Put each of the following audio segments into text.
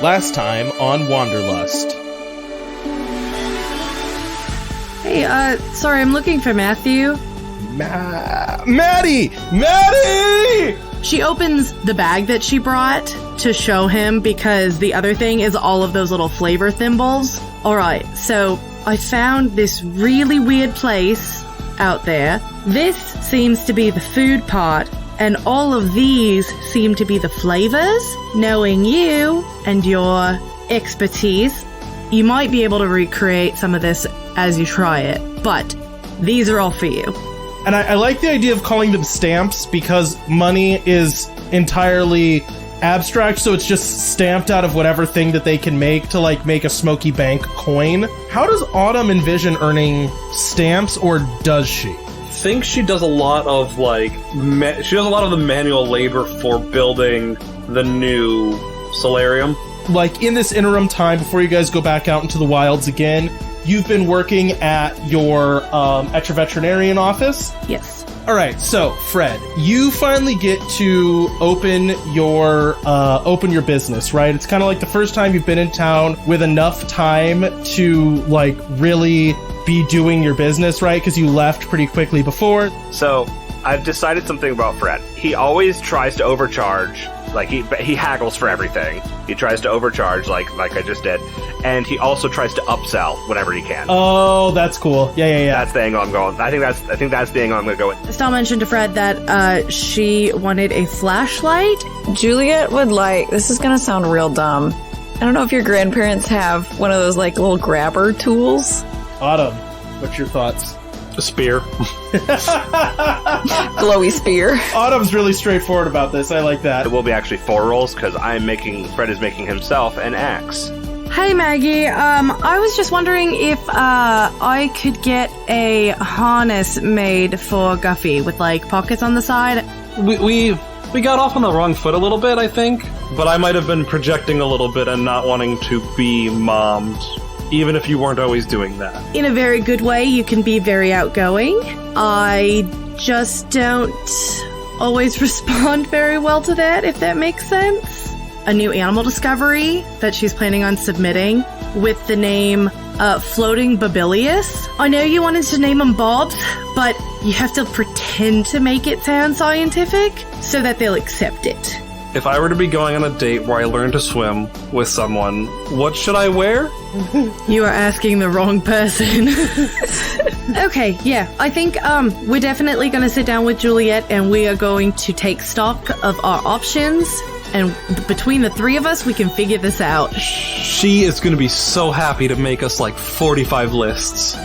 Last time on Wanderlust. Hey, sorry, I'm looking for Matthew. Maddie! She opens the bag that she brought to show him because the other thing is all of those little flavor thimbles. Alright, so I found this really weird place out there. This seems to be the food part, and all of these seem to be the flavors. Knowing you and your expertise, you might be able to recreate some of this as you try it, but these are all for you. And I like the idea of calling them stamps because money is entirely abstract, so it's just stamped out of whatever thing that they can make to, like, make a Smoky Bank coin. How does Autumn envision earning stamps, or does she? I think she does a lot of, she does a lot of the manual labor for building the new solarium. Like, in this interim time, before you guys go back out into the wilds again, you've been working at your veterinarian office? Yes. All right, so Fred, you finally get to open your business, right? It's kind of like the first time you've been in town with enough time to, like, really be doing your business, right? Because you left pretty quickly before. So I've decided something about Fred. He always tries to overcharge. Like, he haggles for everything. He tries to overcharge, like I just did. And he also tries to upsell whenever he can. Oh, that's cool. Yeah. That's the angle I'm going. I think that's the angle I'm going to go with. Estelle mentioned to Fred that she wanted a flashlight. Juliet would like, this is going to sound real dumb. I don't know if your grandparents have one of those, like, little grabber tools. Autumn, what's your thoughts? A spear. Glowy spear. Autumn's really straightforward about this. I like that. It will be actually 4 rolls because Fred is making himself an axe. Hey Maggie, I was just wondering if I could get a harness made for Guffy with, like, pockets on the side. We got off on the wrong foot a little bit, I think. But I might have been projecting a little bit and not wanting to be mommed, even if you weren't always doing that. In a very good way, you can be very outgoing. I just don't always respond very well to that, if that makes sense. A new animal discovery that she's planning on submitting with the name Floating Babilius. I know you wanted to name them Bobs, but you have to pretend to make it sound scientific so that they'll accept it. If I were to be going on a date where I learn to swim with someone, what should I wear? You are asking the wrong person. Okay, yeah, I think we're definitely going to sit down with Juliet and we are going to take stock of our options. And between the 3 of us, we can figure this out. She is going to be so happy to make us, like, 45 lists.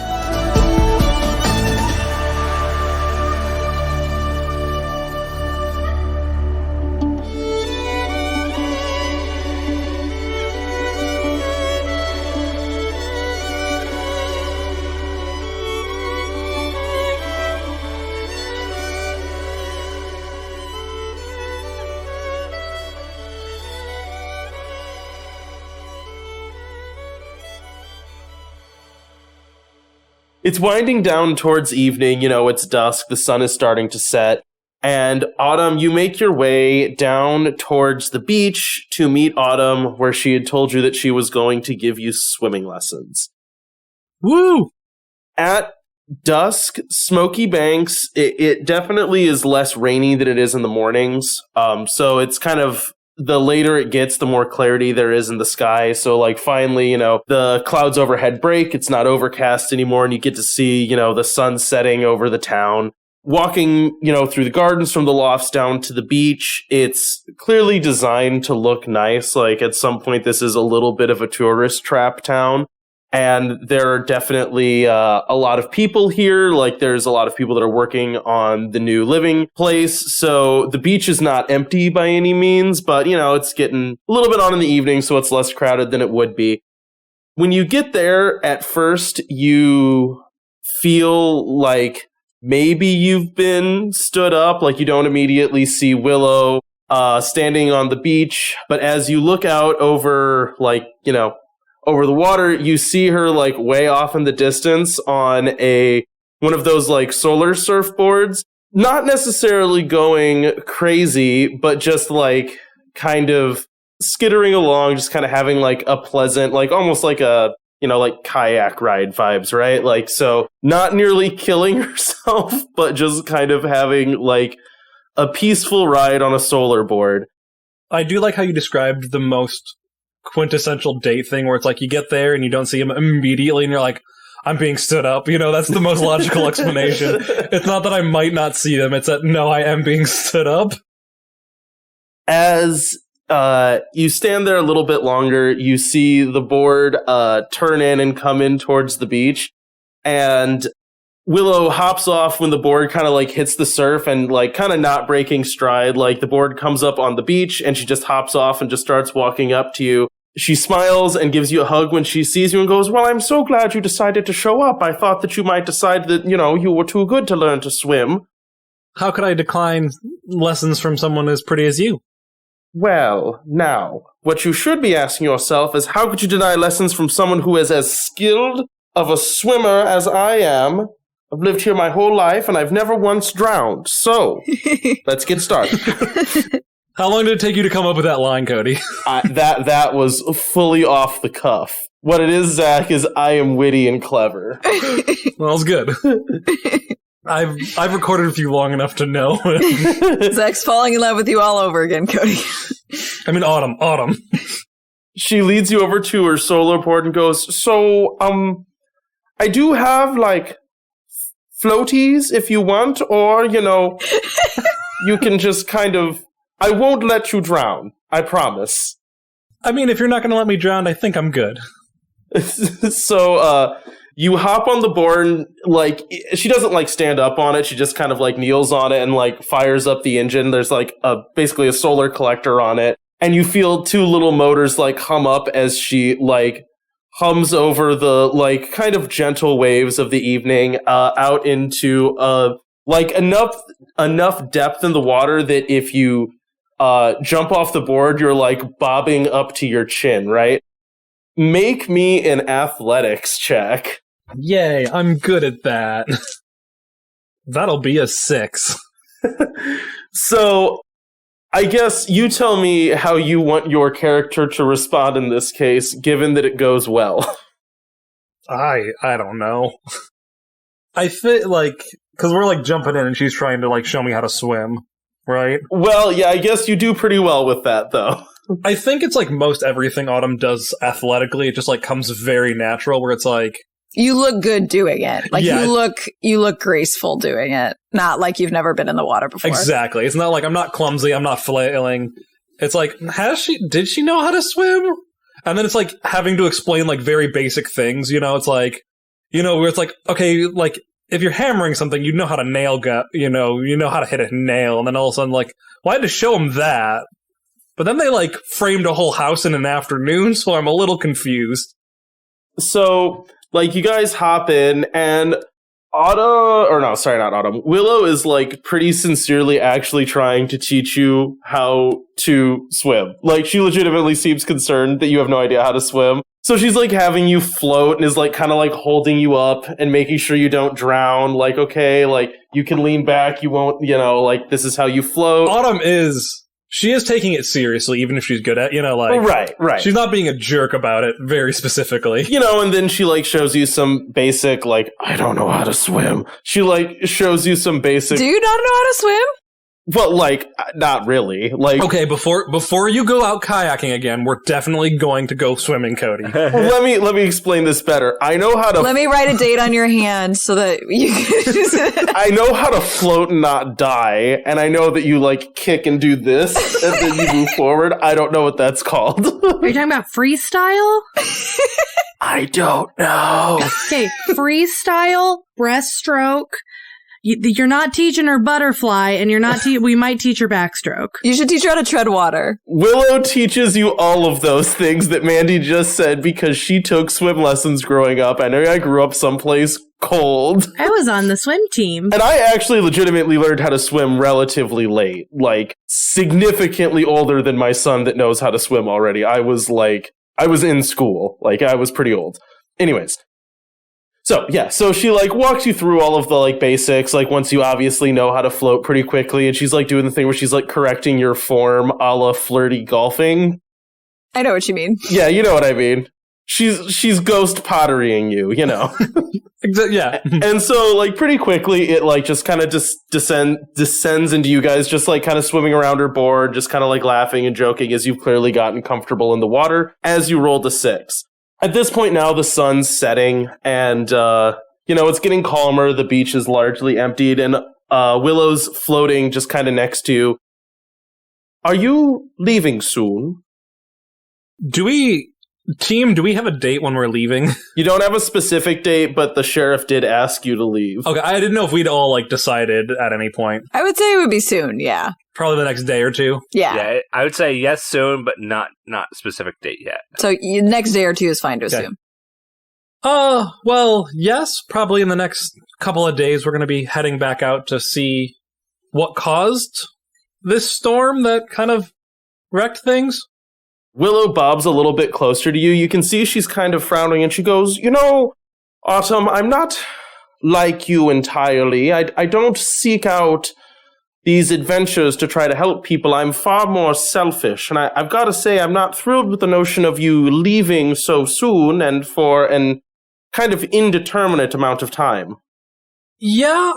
It's winding down towards evening, it's dusk, the sun is starting to set, and Autumn, you make your way down towards the beach to meet Autumn, where she had told you that she was going to give you swimming lessons. Woo! At dusk, Smoky Banks, it definitely is less rainy than it is in the mornings, so it's kind of, the later it gets, the more clarity there is in the sky. So, like, finally, the clouds overhead break. It's not overcast anymore, and you get to see, the sun setting over the town. Walking, through the gardens from the lofts down to the beach, it's clearly designed to look nice. Like, at some point, this is a little bit of a tourist trap town. And there are definitely a lot of people here. Like, there's a lot of people that are working on the new living place. So the beach is not empty by any means, but, it's getting a little bit on in the evening, so it's less crowded than it would be. When you get there, at first, you feel like maybe you've been stood up. Like, you don't immediately see Willow standing on the beach. But as you look out over, over the water, you see her, like, way off in the distance on one of those, like, solar surfboards. Not necessarily going crazy, but just, like, kind of skittering along, just kind of having like a pleasant, like almost like a, like kayak ride vibes, right? Like, so not nearly killing herself, but just kind of having like a peaceful ride on a solar board. I do like how you described the most quintessential date thing where it's like you get there and you don't see him immediately and you're like, I'm being stood up. That's the most logical explanation. It's not that I might not see them. It's that, no, I am being stood up. As you stand there a little bit longer, you see the board turn in and come in towards the beach. And Willow hops off when the board kind of like hits the surf and like kind of not breaking stride. Like the board comes up on the beach and she just hops off and just starts walking up to you. She smiles and gives you a hug when she sees you and goes, well, I'm so glad you decided to show up. I thought that you might decide that, you were too good to learn to swim. How could I decline lessons from someone as pretty as you? Well, now, what you should be asking yourself is how could you deny lessons from someone who is as skilled of a swimmer as I am? I've lived here my whole life and I've never once drowned. So, let's get started. How long did it take you to come up with that line, Cody? That was fully off the cuff. What it is, Zach, is I am witty and clever. Well, it's good. I've recorded with you long enough to know. Zach's falling in love with you all over again, Cody. I mean, Autumn. She leads you over to her solar board and goes, so, I do have, like, floaties if you want, or, you can just kind of... I won't let you drown. I promise. I mean, if you're not going to let me drown, I think I'm good. So, you hop on the board and, like, she doesn't, like, stand up on it. She just kind of, like, kneels on it and, like, fires up the engine. There's, like, basically a solar collector on it. And you feel two little motors, like, hum up as she, like, hums over the, like, kind of gentle waves of the evening, out into, like, enough depth in the water that if you jump off the board, you're like bobbing up to your chin, right? Make me an athletics check. Yay, I'm good at that. That'll be a 6. So, I guess you tell me how you want your character to respond in this case, given that it goes well. I don't know. I feel like, because we're like jumping in and she's trying to like show me how to swim. Right? Well, yeah, I guess you do pretty well with that, though. I think it's like most everything Autumn does athletically. It just like comes very natural where it's like... You look good doing it. Like, yeah. you look graceful doing it. Not like you've never been in the water before. Exactly. It's not like I'm not clumsy, I'm not flailing. It's like, did she know how to swim? And then it's like having to explain like very basic things, it's like, where it's like, okay, like, if you're hammering something, you know how to nail you know how to hit a nail, and then all of a sudden, like, well, I had to show them that. But then they, like, framed a whole house in an afternoon, so I'm a little confused. So, like, you guys hop in, and Willow is, like, pretty sincerely actually trying to teach you how to swim. Like, she legitimately seems concerned that you have no idea how to swim. So she's, like, having you float and is, like, kind of, like, holding you up and making sure you don't drown. Like, okay, like, you can lean back, you won't, like, this is how you float. Autumn she is taking it seriously, even if she's good at, like... Right. She's not being a jerk about it, very specifically. And then she, like, shows you some basic, like, I don't know how to swim. She, like, shows you some basic... Do you not know how to swim? Well, like, not really. Like, okay, before you go out kayaking again, we're definitely going to go swimming, Cody. let me explain this better. I know how to. Let me write a date on your hand so that you. I know how to float and not die, and I know that you like kick and do this, and then you move forward. I don't know what that's called. Are you talking about freestyle? I don't know. Okay, freestyle, breaststroke. You're not teaching her butterfly, and you're not. We might teach her backstroke. You should teach her how to tread water. Willow teaches you all of those things that Mandy just said because she took swim lessons growing up. I know I grew up someplace cold. I was on the swim team. And I actually legitimately learned how to swim relatively late. Like, significantly older than my son that knows how to swim already. I was in school. Like, I was pretty old. Anyways. So, yeah, so she, like, walks you through all of the, like, basics, like, once you obviously know how to float pretty quickly, and she's, like, doing the thing where she's, like, correcting your form a la flirty golfing. I know what you mean. Yeah, you know what I mean. She's ghost potterying you, you know. Yeah. And so, like, pretty quickly, it, like, just kind of descends into you guys, just, like, kind of swimming around her board, just kind of, like, laughing and joking as you've clearly gotten comfortable in the water as you rolled a 6. At this point now, the sun's setting, and, it's getting calmer. The beach is largely emptied, and Willow's floating just kind of next to you. Are you leaving soon? Do we have a date when we're leaving? You don't have a specific date, but the sheriff did ask you to leave. Okay, I didn't know if we'd all, like, decided at any point. I would say it would be soon, yeah. Probably the next day or two. Yeah. Yeah, I would say yes soon, but not specific date yet. So next day or two is fine to Okay. assume. Well, yes, probably in the next couple of days we're going to be heading back out to see what caused this storm that kind of wrecked things. Willow bobs a little bit closer to you. You can see she's kind of frowning, and she goes, Autumn, I'm not like you entirely. I don't seek out these adventures to try to help people. I'm far more selfish, and I've got to say I'm not thrilled with the notion of you leaving so soon and for an kind of indeterminate amount of time. Yeah,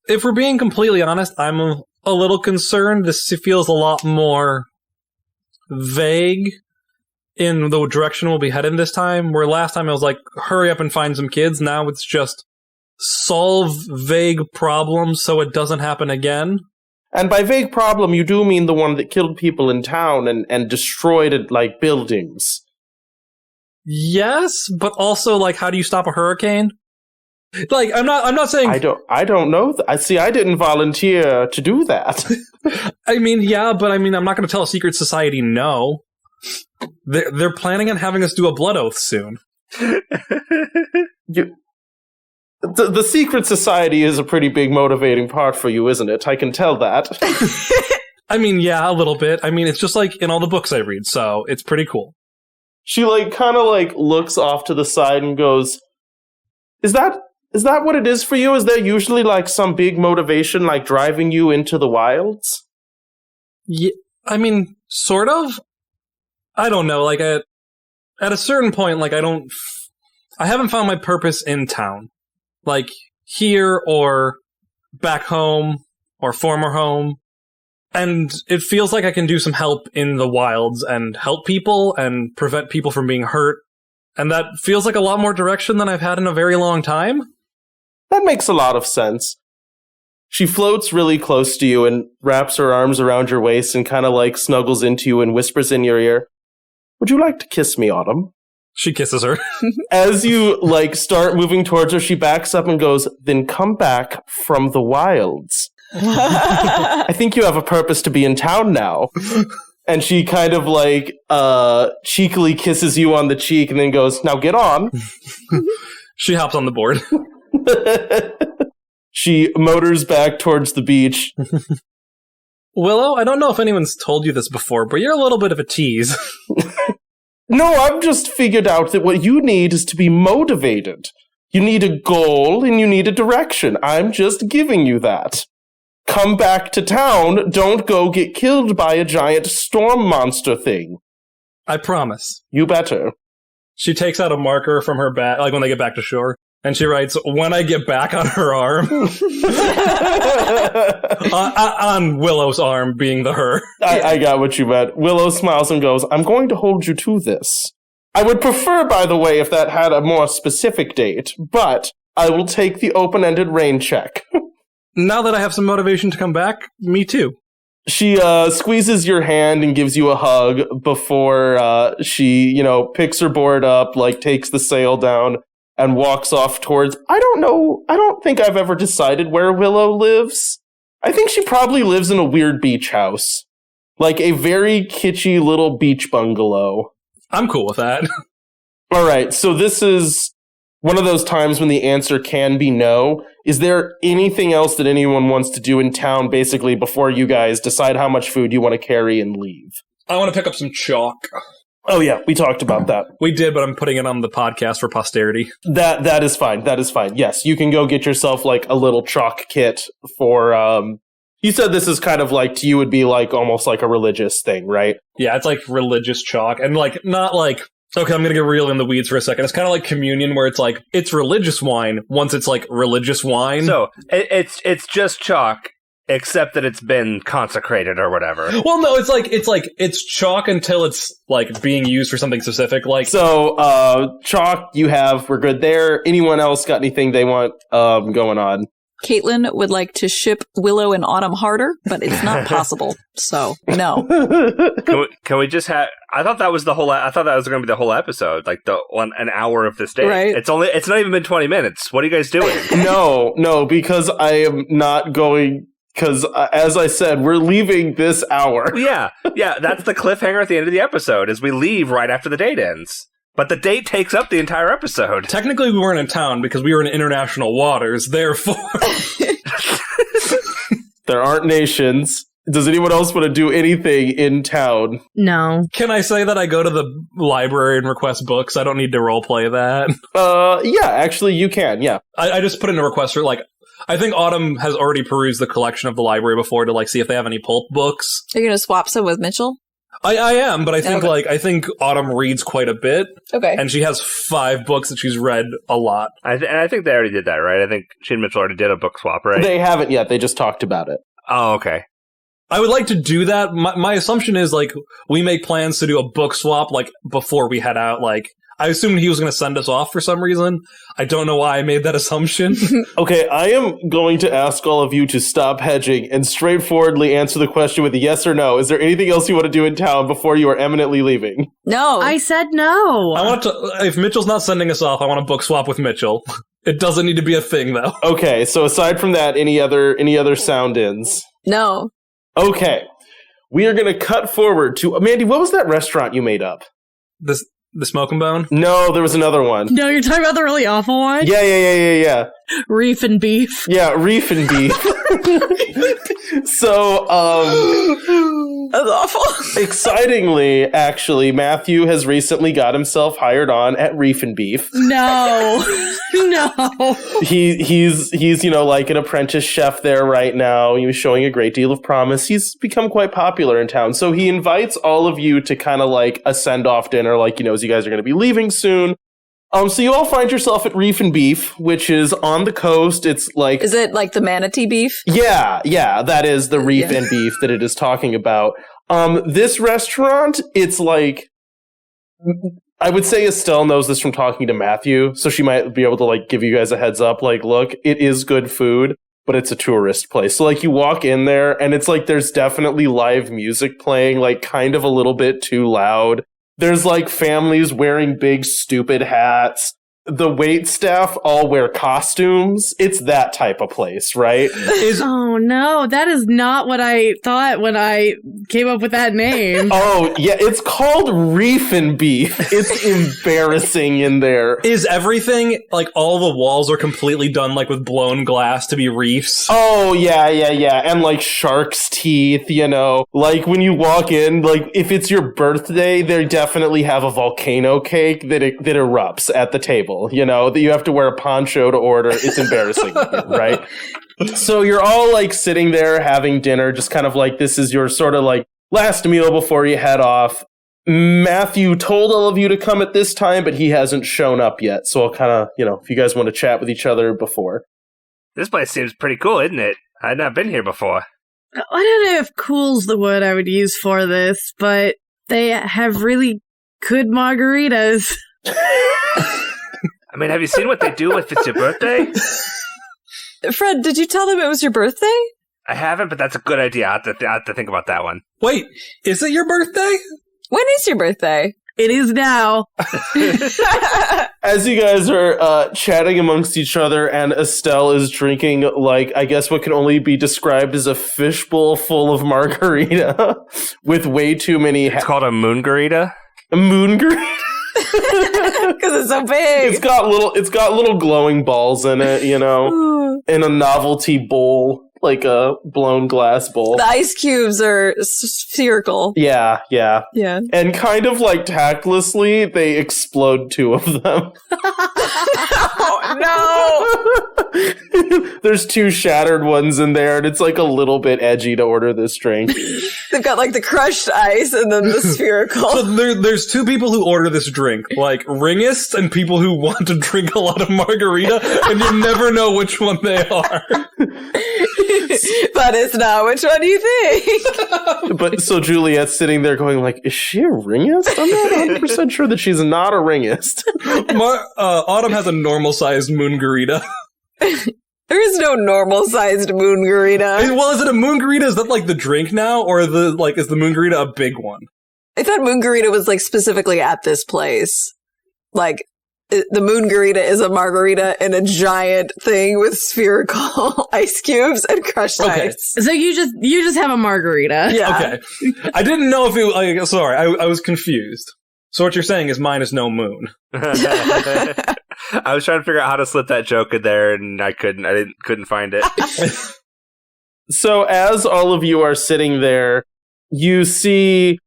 if we're being completely honest, I'm a little concerned. This feels a lot more vague in the direction we'll be heading this time, where last time I was like, hurry up and find some kids. Now it's just solve vague problems so it doesn't happen again. And by vague problem, you do mean the one that killed people in town and destroyed, like, buildings. Yes, but also, like, how do you stop a hurricane? Like, I'm not saying... I don't know. I didn't volunteer to do that. I mean, yeah, but I'm not going to tell a secret society no. They're planning on having us do a blood oath soon. The secret society is a pretty big motivating part for you, isn't it? I can tell that. I mean, yeah, a little bit. I mean, it's just like in all the books I read, so it's pretty cool. She, like, kind of, like, looks off to the side and goes, Is that what it is for you? Is there usually, like, some big motivation, like, driving you into the wilds? Yeah, I mean, sort of. I don't know, like, at a certain point, like, I haven't found my purpose in town. Like, here or back home or former home. And it feels like I can do some help in the wilds and help people and prevent people from being hurt. And that feels like a lot more direction than I've had in a very long time. That makes a lot of sense. She floats really close to you and wraps her arms around your waist and kind of, like, snuggles into you and whispers in your ear, Would you like to kiss me, Autumn? She kisses her. As you, like, start moving towards her, she backs up and goes, Then come back from the wilds. I think you have a purpose to be in town now. And she kind of, like, cheekily kisses you on the cheek and then goes, Now get on. She hops on the board. She motors back towards the beach. Willow, I don't know if anyone's told you this before, but you're a little bit of a tease. No, I've just figured out that what you need is to be motivated. You need a goal and you need a direction. I'm just giving you that. Come back to town. Don't go get killed by a giant storm monster thing. I promise. You better. She takes out a marker from her bag, like when they get back to shore, and she writes, When I get back on her arm. On Willow's arm, being the her. I got what you meant. Willow smiles and goes, I'm going to hold you to this. I would prefer, by the way, if that had a more specific date, but I will take the open-ended rain check. Now that I have some motivation to come back, me too. She squeezes your hand and gives you a hug before she, picks her board up, like takes the sail down and walks off towards... I don't know. I don't think I've ever decided where Willow lives. I think she probably lives in a weird beach house. Like a very kitschy little beach bungalow. I'm cool with that. All right, so this is one of those times when the answer can be no. Is there anything else that anyone wants to do in town, basically, before you guys decide how much food you want to carry and leave? I want to pick up some chalk. Oh, yeah, we talked about that. We did, but I'm putting it on the podcast for posterity. That is fine. That is fine. Yes, you can go get yourself, like, a little chalk kit for, You said this is kind of like, to you would be like almost like a religious thing, right? Yeah, it's like religious chalk. And like, not like, okay, I'm going to get real in the weeds for a second. It's kind of like communion where it's like, it's religious wine once it's like religious wine. So it's just chalk, except that it's been consecrated or whatever. Well, no, it's chalk until it's like being used for something specific. Like, So, chalk, we're good there. Anyone else got anything they want going on? Caitlin would like to ship Willow and Autumn harder, but it's not possible. So, no. Can we just have? I thought that was going to be the whole episode, like an hour of this day. Right. It's not even been 20 minutes. What are you guys doing? No, because I am not going. Because, as I said, we're leaving this hour. Yeah, that's the cliffhanger at the end of the episode, is we leave right after the date ends. But the date takes up the entire episode. technically we weren't in town because we were in international waters, therefore. There aren't nations. Does anyone else want to do anything in town? No. Can I say that I go to the library and request books? I don't need to roleplay that. Yeah, actually you can, yeah. I just put in a request for, like, I think Autumn has already perused the collection of the library before to, like, see if they have any pulp books. Are you going to swap some with Mitchell? I am, but I think, Okay. I think Autumn reads quite a bit, Okay. and she has 5 books that she's read a lot. And I think they already did that, right? I think she and Mitchell already did a book swap, right? They haven't yet, they just talked about it. Oh, okay. I would like to do that. My assumption is, like, we make plans to do a book swap, like, before we head out. Like, I assumed he was going to send us off for some reason. I don't know why I made that assumption. Okay, I am going to ask all of you to stop hedging and straightforwardly answer the question with a yes or no. Is there anything else you want to do in town before you are eminently leaving? No. I said no. I want to, if Mitchell's not sending us off, I want a book swap with Mitchell. It doesn't need to be a thing, though. Okay, so aside from that, any other sound-ins? No. Okay, we are going to cut forward to... Mandy, what was that restaurant you made up? The Smoke and Bone? No, there was another one. No, you're talking about the really awful one? Yeah. Reef and Beef. Yeah, Reef and Beef. So, That's awful. excitingly, actually, Matthew has recently got himself hired on at Reef and Beef. No. No. He's like an apprentice chef there right now. He was showing a great deal of promise. He's become quite popular in town. So he invites all of you to kind of like a send-off dinner, like, as you guys are going to be leaving soon. So you all find yourself at Reef and Beef, which is on the coast. It's like... Is it like the manatee beef? Yeah, that is the Reef and Beef that it is talking about. This restaurant, it's like... I would say Estelle knows this from talking to Matthew, so she might be able to like give you guys a heads up, like, look, it is good food, but it's a tourist place. So like you walk in there and it's like there's definitely live music playing, like kind of a little bit too loud. There's like families wearing big stupid hats. The wait staff all wear costumes. It's that type of place, right? Oh no, that is not what I thought when I came up with that name. Oh, yeah, it's called Reef and Beef. It's embarrassing in there. Is everything, like, all the walls are completely done, like, with blown glass to be reefs? Oh, yeah. And, like, shark's teeth, Like, when you walk in, like, if it's your birthday, they definitely have a volcano cake that erupts at the table, that you have to wear a poncho to order. It's embarrassing, right? So you're all, like, sitting there having dinner, just kind of like this is your sort of, like, last meal before you head off. Matthew told all of you to come at this time, but he hasn't shown up yet. So I'll kind of, if you guys want to chat with each other before. This place seems pretty cool, isn't it? I've not been here before. I don't know if cool's the word I would use for this, but they have really good margaritas. I mean, have you seen what they do if it's your birthday? Fred, did you tell them it was your birthday? I haven't, but that's a good idea. I have to think about that one. Wait, is it your birthday? When is your birthday? It is now. As you guys are chatting amongst each other and Estelle is drinking, like, I guess what can only be described as a fishbowl full of margarita with way too many... It's called a moongarita? A moongarita? Because it's so big. It's got little glowing balls in it, in a novelty bowl. like a blown glass bowl. The ice cubes are spherical. Yeah. Yeah. And kind of like tactlessly, they explode 2 of them. Oh, no! There's 2 shattered ones in there, and it's like a little bit edgy to order this drink. They've got like the crushed ice and then the spherical. So there's 2 people who order this drink, like ringists and people who want to drink a lot of margarita, and you never know which one they are. But it's not. Which one do you think? But so Juliet's sitting there going like, is she a ringist? I'm not 100% sure that she's not a ringist. Autumn has a normal-sized moongarita. There is no normal-sized moongarita. Well, is it a moongarita? Is that like the drink now, or is the moongarita a big one? I thought moongarita was like specifically at this place. Like, the moongarita is a margarita in a giant thing with spherical ice cubes and crushed ice. So you just have a margarita. Yeah. Okay. I didn't know if it. Sorry, I was confused. So what you're saying is mine is no moon. I was trying to figure out how to slip that joke in there, and I couldn't. Couldn't find it. So as all of you are sitting there, you see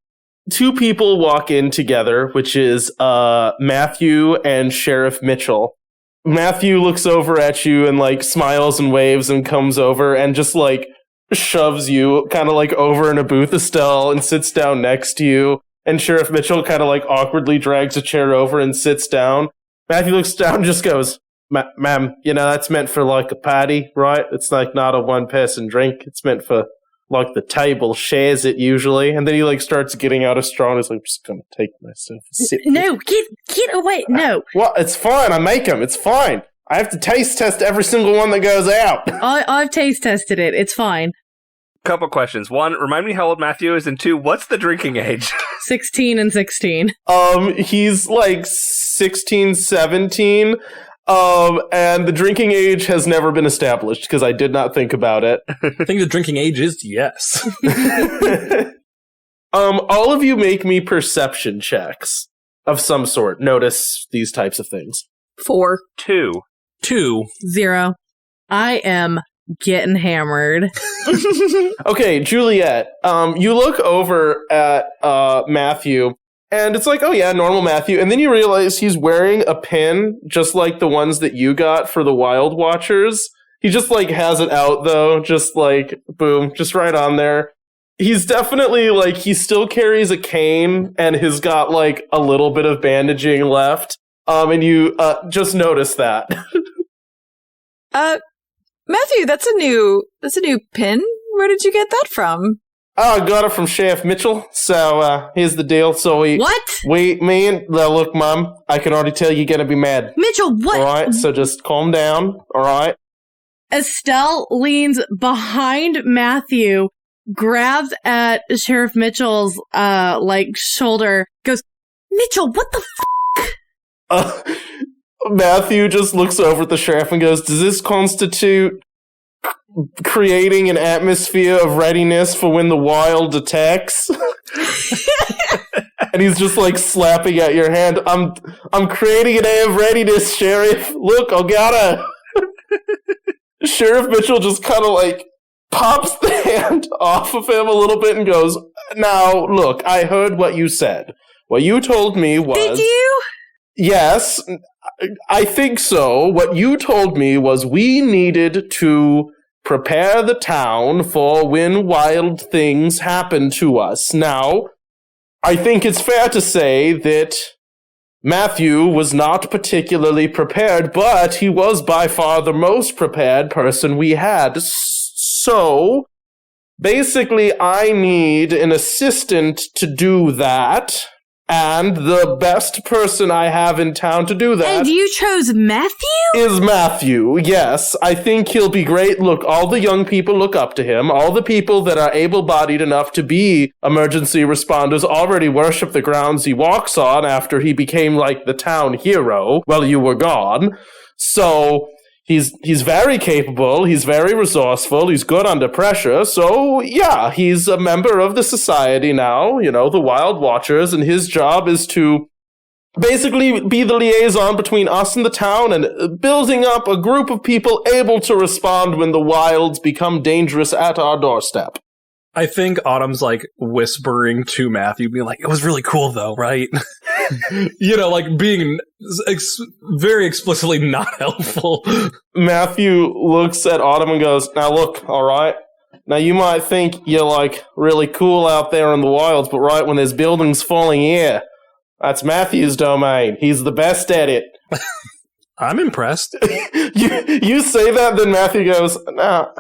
2 people walk in together, which is Matthew and Sheriff Mitchell. Matthew looks over at you and like smiles and waves and comes over and just like shoves you kind of like over in a booth, Estelle, and sits down next to you. And Sheriff Mitchell kind of like awkwardly drags a chair over and sits down. Matthew looks down and just goes, ma'am, that's meant for like a party, right? It's like not a 1-person drink. It's meant for like the table shares it usually. And then he like starts getting out a straw and is like, I'm just going to take myself a sip. No, get away. No. Well, it's fine. I make them. It's fine. I have to taste test every single one that goes out. I've taste tested it. It's fine. Couple questions. 1, remind me how old Matthew is, and 2, what's the drinking age? 16 and 16. He's like 16, 17. And the drinking age has never been established because I did not think about it. I think the drinking age is yes. All of you make me perception checks of some sort. Notice these types of things. 4. 2. 0. I am getting hammered. Okay, Juliet, you look over at Matthew, and it's like, oh yeah, normal Matthew, and then you realize he's wearing a pin, just like the ones that you got for the Wild Watchers. He just, like, has it out, though, just, like, boom, just right on there. He's definitely, like, he still carries a cane, and has got, like, a little bit of bandaging left, and you just notice that. Matthew, that's a new pin. Where did you get that from? Oh, I got it from Sheriff Mitchell. So, here's the deal. So What? Look, Mom, I can already tell you're gonna be mad. Mitchell, what? All right, so just calm down. All right. Estelle leans behind Matthew, grabs at Sheriff Mitchell's, shoulder, goes, Mitchell, what the Matthew just looks over at the sheriff and goes, does this constitute creating an atmosphere of readiness for when the wild attacks? And he's just like slapping at your hand. I'm creating an air of readiness, Sheriff. Look, I got her. Sheriff Mitchell just kind of like pops the hand off of him a little bit and goes, now, look, I heard what you said. What you told me was... Did you? Yes, I think so. What you told me was we needed to prepare the town for when wild things happen to us. Now, I think it's fair to say that Matthew was not particularly prepared, but he was by far the most prepared person we had. So, basically, I need an assistant to do that. And the best person I have in town to do that... And you chose Matthew? ...is Matthew, yes. I think he'll be great. Look, all the young people look up to him. All the people that are able-bodied enough to be emergency responders already worship the grounds he walks on after he became, like, the town hero while you were gone. So... He's very capable, he's very resourceful, he's good under pressure, so yeah, he's a member of the society now, the Wild Watchers, and his job is to basically be the liaison between us and the town and building up a group of people able to respond when the wilds become dangerous at our doorstep. I think Autumn's like whispering to Matthew, being like, it was really cool though, right? Like being very explicitly not helpful. Matthew looks at Autumn and goes, now look, alright? Now you might think you're like really cool out there in the wilds, but right when there's buildings falling here, that's Matthew's domain. He's the best at it. I'm impressed. You say that, then Matthew goes, now,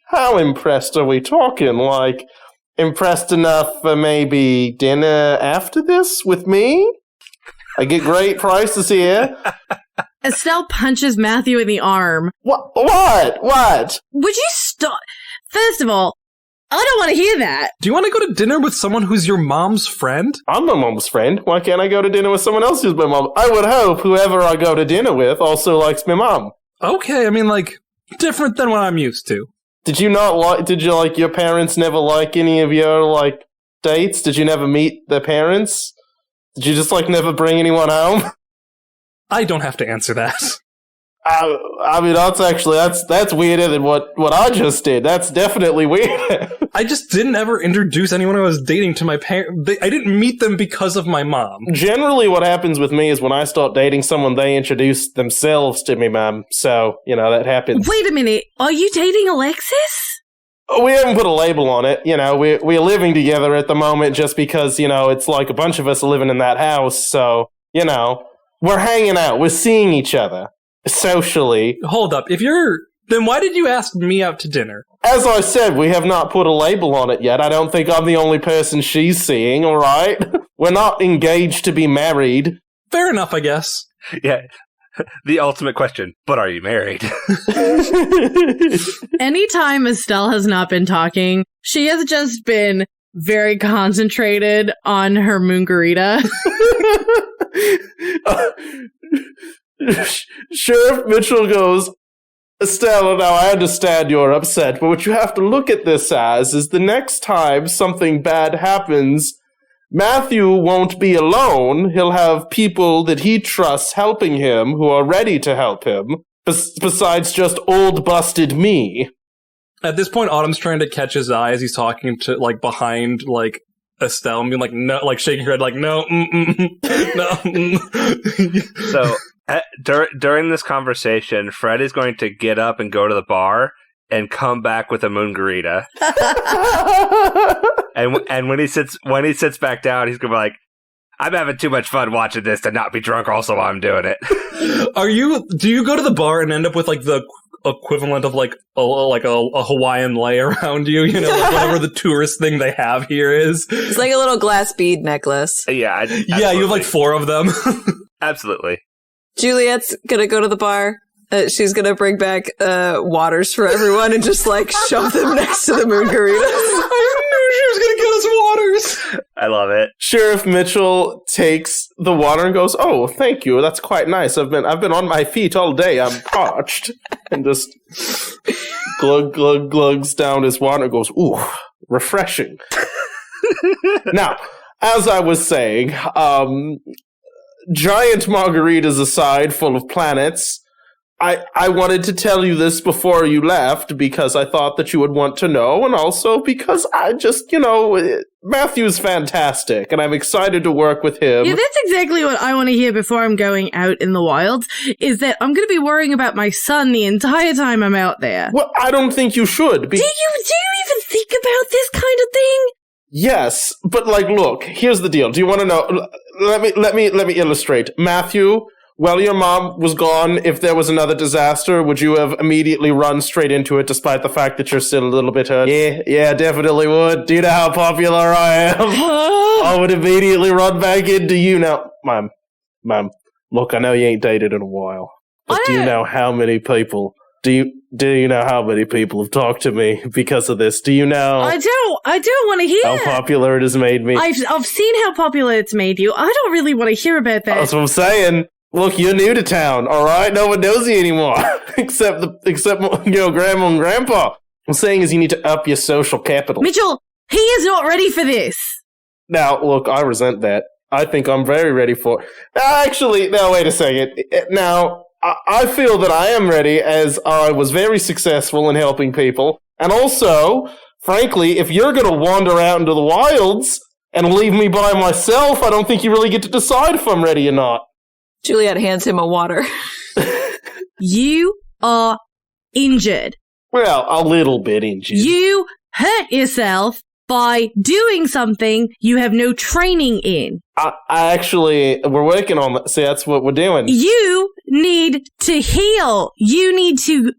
how impressed are we talking? Like, impressed enough for maybe dinner after this with me? I get great prices here. Estelle punches Matthew in the arm. What? Would you stop? First of all, I don't want to hear that. Do you want to go to dinner with someone who's your mom's friend? I'm my mom's friend. Why can't I go to dinner with someone else who's my mom? I would hope whoever I go to dinner with also likes my mom. Okay, I mean, like, different than what I'm used to. Did you your parents never like any of your, like, dates? Did you never meet their parents? Did you just, like, never bring anyone home? I don't have to answer that. I mean, that's weirder than what I just did. That's definitely weird. I just didn't ever introduce anyone I was dating to my parents. I didn't meet them because of my mom. Generally, what happens with me is when I start dating someone, they introduce themselves to me, mom. So, that happens. Wait a minute. Are you dating Alexis? We haven't put a label on it. We're living together at the moment just because, it's like a bunch of us are living in that house. So, we're hanging out. We're seeing each other. Socially. Hold up. Then why did you ask me out to dinner? As I said, we have not put a label on it yet. I don't think I'm the only person she's seeing, alright? We're not engaged to be married. Fair enough, I guess. Yeah. The ultimate question, but are you married? Anytime Estelle has not been talking, she has just been very concentrated on her moongarita. Sheriff Mitchell goes, Estelle, now I understand you're upset, but what you have to look at this as is the next time something bad happens, Matthew won't be alone. He'll have people that he trusts helping him who are ready to help him, besides just old busted me. At this point, Autumn's trying to catch his eye as he's talking to, like, behind, like, Estelle and being like, no, like, shaking her head like, no, no. So, during this conversation, Fred is going to get up and go to the bar and come back with a moongarita. and when he sits back down, he's gonna be like, I'm having too much fun watching this to not be drunk also while I'm doing it. Do you go to the bar and end up with like the equivalent of like a Hawaiian lei around you, like whatever the tourist thing they have here is? It's like a little glass bead necklace. Yeah. Yeah, you have like 4 of them. Absolutely. Juliet's gonna go to the bar. She's gonna bring back waters for everyone and just like shove them next to the moongarita. I knew she was gonna get us waters. I love it. Sheriff Mitchell takes the water and goes, "Oh, thank you. That's quite nice. I've been on my feet all day. I'm parched." And just glugs down his water and goes, "Ooh, refreshing." Now, as I was saying, giant margaritas aside, full of planets. I wanted to tell you this before you left because I thought that you would want to know, and also because I just, Matthew's fantastic, and I'm excited to work with him. Yeah, that's exactly what I want to hear before I'm going out in the wild, is that I'm going to be worrying about my son the entire time I'm out there. Well, I don't think you should. Do you even think about this kind of thing? Yes, but look, here's the deal. Do you want to know? Let me illustrate. Matthew, while your mom was gone, if there was another disaster, would you have immediately run straight into it despite the fact that you're still a little bit hurt? Yeah, definitely would. Do you know how popular I am? I would immediately run back into you now. Mom, look, I know you ain't dated in a while, but do you know how many people... Do you know how many people have talked to me because of this? Do you know? I don't want to hear how popular it has made me. I've seen how popular it's made you. I don't really want to hear about that. That's what I'm saying. Look, you're new to town, all right? No one knows you anymore, except grandma and grandpa. What I'm saying is you need to up your social capital. Mitchell, he is not ready for this. Now, look, I resent that. I think I'm very ready for it. Actually, no, wait a second. Now, I feel that I am ready, as I was very successful in helping people. And also, frankly, if you're going to wander out into the wilds and leave me by myself, I don't think you really get to decide if I'm ready or not. Juliet hands him a water. You are injured. Well, a little bit injured. You hurt yourself by doing something you have no training in. I actually, we're working on that. See, that's what we're doing. You need to heal. You need to...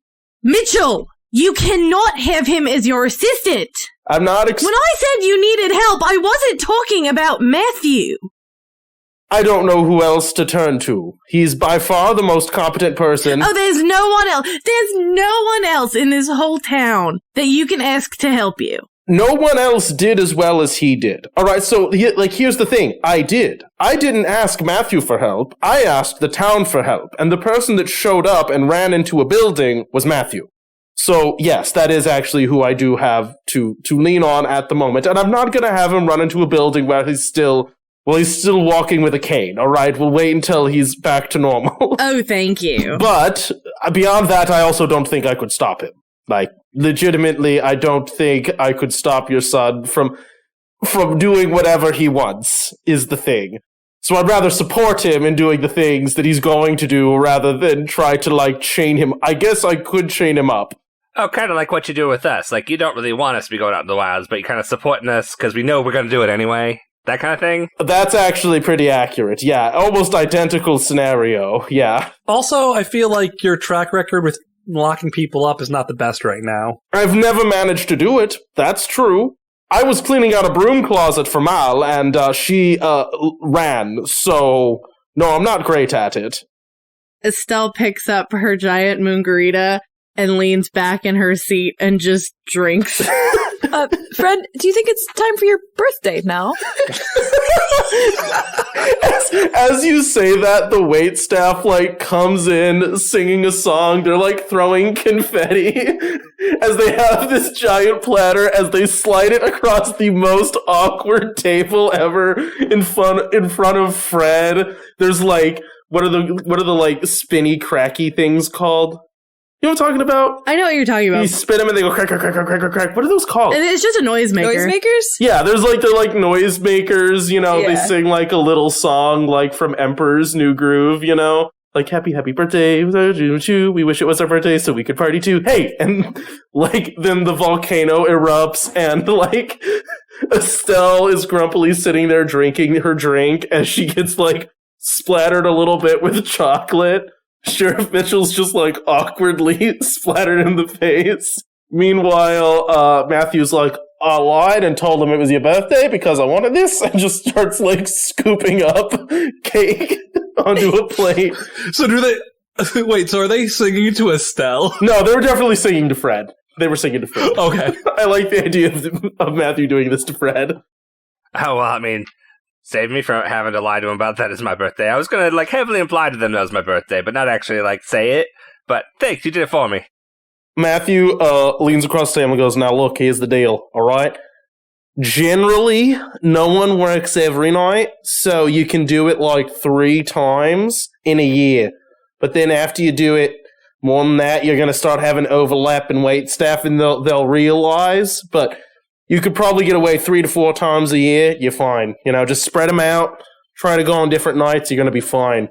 Mitchell, you cannot have him as your assistant. I'm not... When I said you needed help, I wasn't talking about Matthew. I don't know who else to turn to. He's by far the most competent person. Oh, there's no one else. There's no one else in this whole town that you can ask to help you. No one else did as well as he did. All right, so here's the thing. I did. I didn't ask Matthew for help. I asked the town for help, and the person that showed up and ran into a building was Matthew. So yes, that is actually who I do have to lean on at the moment, and I'm not going to have him run into a building where he's still walking with a cane. All right, we'll wait until he's back to normal. Oh, thank you. But beyond that, I also don't think I could stop him. Like, legitimately, I don't think I could stop your son from doing whatever he wants, is the thing. So I'd rather support him in doing the things that he's going to do rather than try to, chain him. I guess I could chain him up. Oh, kind of like what you do with us. Like, you don't really want us to be going out in the wilds, but you're kind of supporting us because we know we're going to do it anyway. That kind of thing? That's actually pretty accurate, yeah. Almost identical scenario, yeah. Also, I feel like your track record with locking people up is not the best right now. I've never managed to do it. That's true. I was cleaning out a broom closet for Mal, and she ran, so no, I'm not great at it. Estelle picks up her giant moongarita and leans back in her seat and just drinks. Fred, do you think it's time for your birthday now? As you say that, the waitstaff comes in singing a song. They're throwing confetti as they have this giant platter as they slide it across the most awkward table ever in front of Fred. There's what are the spinny cracky things called? You know what I'm talking about? I know what you're talking about. You spin them and they go crack, crack, crack, crack, crack, crack. What are those called? It's just a noisemaker. Noisemakers? Yeah, there's they're noisemakers, Yeah. They sing a little song from Emperor's New Groove, happy, happy birthday, we wish it was our birthday so we could party too. Hey! And then the volcano erupts and Estelle is grumpily sitting there drinking her drink as she gets splattered a little bit with chocolate. Sheriff Mitchell's just awkwardly splattered in the face. Meanwhile, Matthew's I lied and told him it was your birthday because I wanted this, and just starts scooping up cake onto a plate. So do they... Wait, so are they singing to Estelle? No, they were definitely singing to Fred. They were singing to Fred. Okay. I like the idea of Matthew doing this to Fred. Oh, well, I mean... Save me from having to lie to him about that as my birthday. I was going to, heavily imply to them that was my birthday, but not actually, say it. But thanks, you did it for me. Matthew leans across the table and goes, now look, here's the deal, all right? Generally, no one works every night, so you can do it 3 times in a year. But then after you do it more than that, you're going to start having overlap in wait staff, and they'll realize, but... You could probably get away 3 to 4 times a year. You're fine. Just spread them out. Try to go on different nights. You're going to be fine.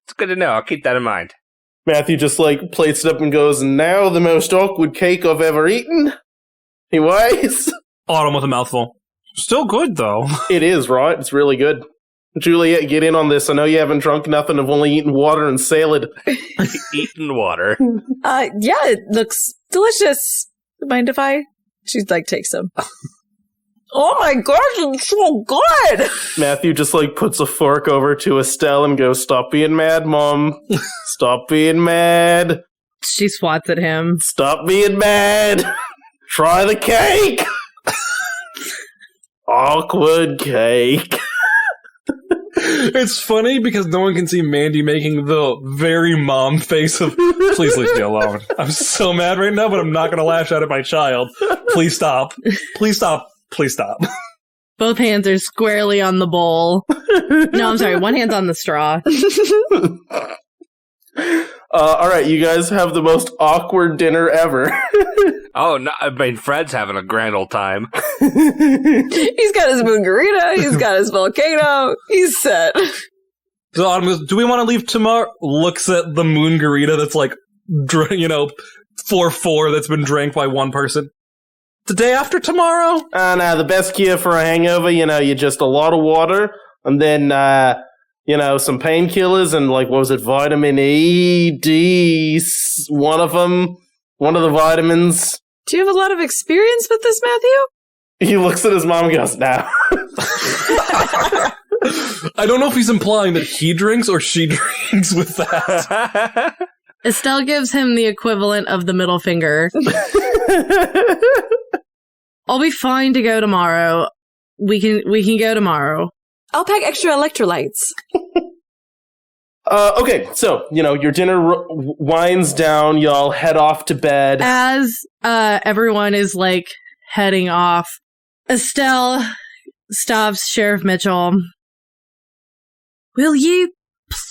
It's good to know. I'll keep that in mind. Matthew just plates it up and goes, and now the most awkward cake I've ever eaten. Anyways. Autumn with a mouthful. Still good, though. It is, right? It's really good. Juliet, get in on this. I know you haven't drunk nothing. I've only eaten water and salad. Eaten water. Yeah, it looks delicious. Mind if I... She takes some. Oh my gosh, it's so good! Matthew just puts a fork over to Estelle and goes, stop being mad, Mom. Stop being mad. She swats at him. Stop being mad. Try the cake. Awkward cake. It's funny because no one can see Mandy making the very mom face of, please leave me alone. I'm so mad right now, but I'm not going to lash out at my child. Please stop. Please stop. Please stop. Both hands are squarely on the bowl. No, I'm sorry. One hand's on the straw. All right, you guys have the most awkward dinner ever. Oh, no, I mean, Fred's having a grand old time. He's got his moongarita. He's got his volcano. He's set. So Autumn goes, do we want to leave tomorrow? Looks at the moongarita that's like, 4-4 that's been drank by one person. The day after tomorrow? No, the best cure for a hangover, you just a lot of water, and then, some painkillers, and what was it, vitamin E, D, one of them, one of the vitamins. Do you have a lot of experience with this, Matthew? He looks at his mom and goes, no. I don't know if he's implying that he drinks or she drinks with that. Estelle gives him the equivalent of the middle finger. I'll be fine to go tomorrow. We can go tomorrow. I'll pack extra electrolytes. Okay, so, your dinner winds down, y'all head off to bed. As everyone is, heading off, Estelle stops Sheriff Mitchell. Will you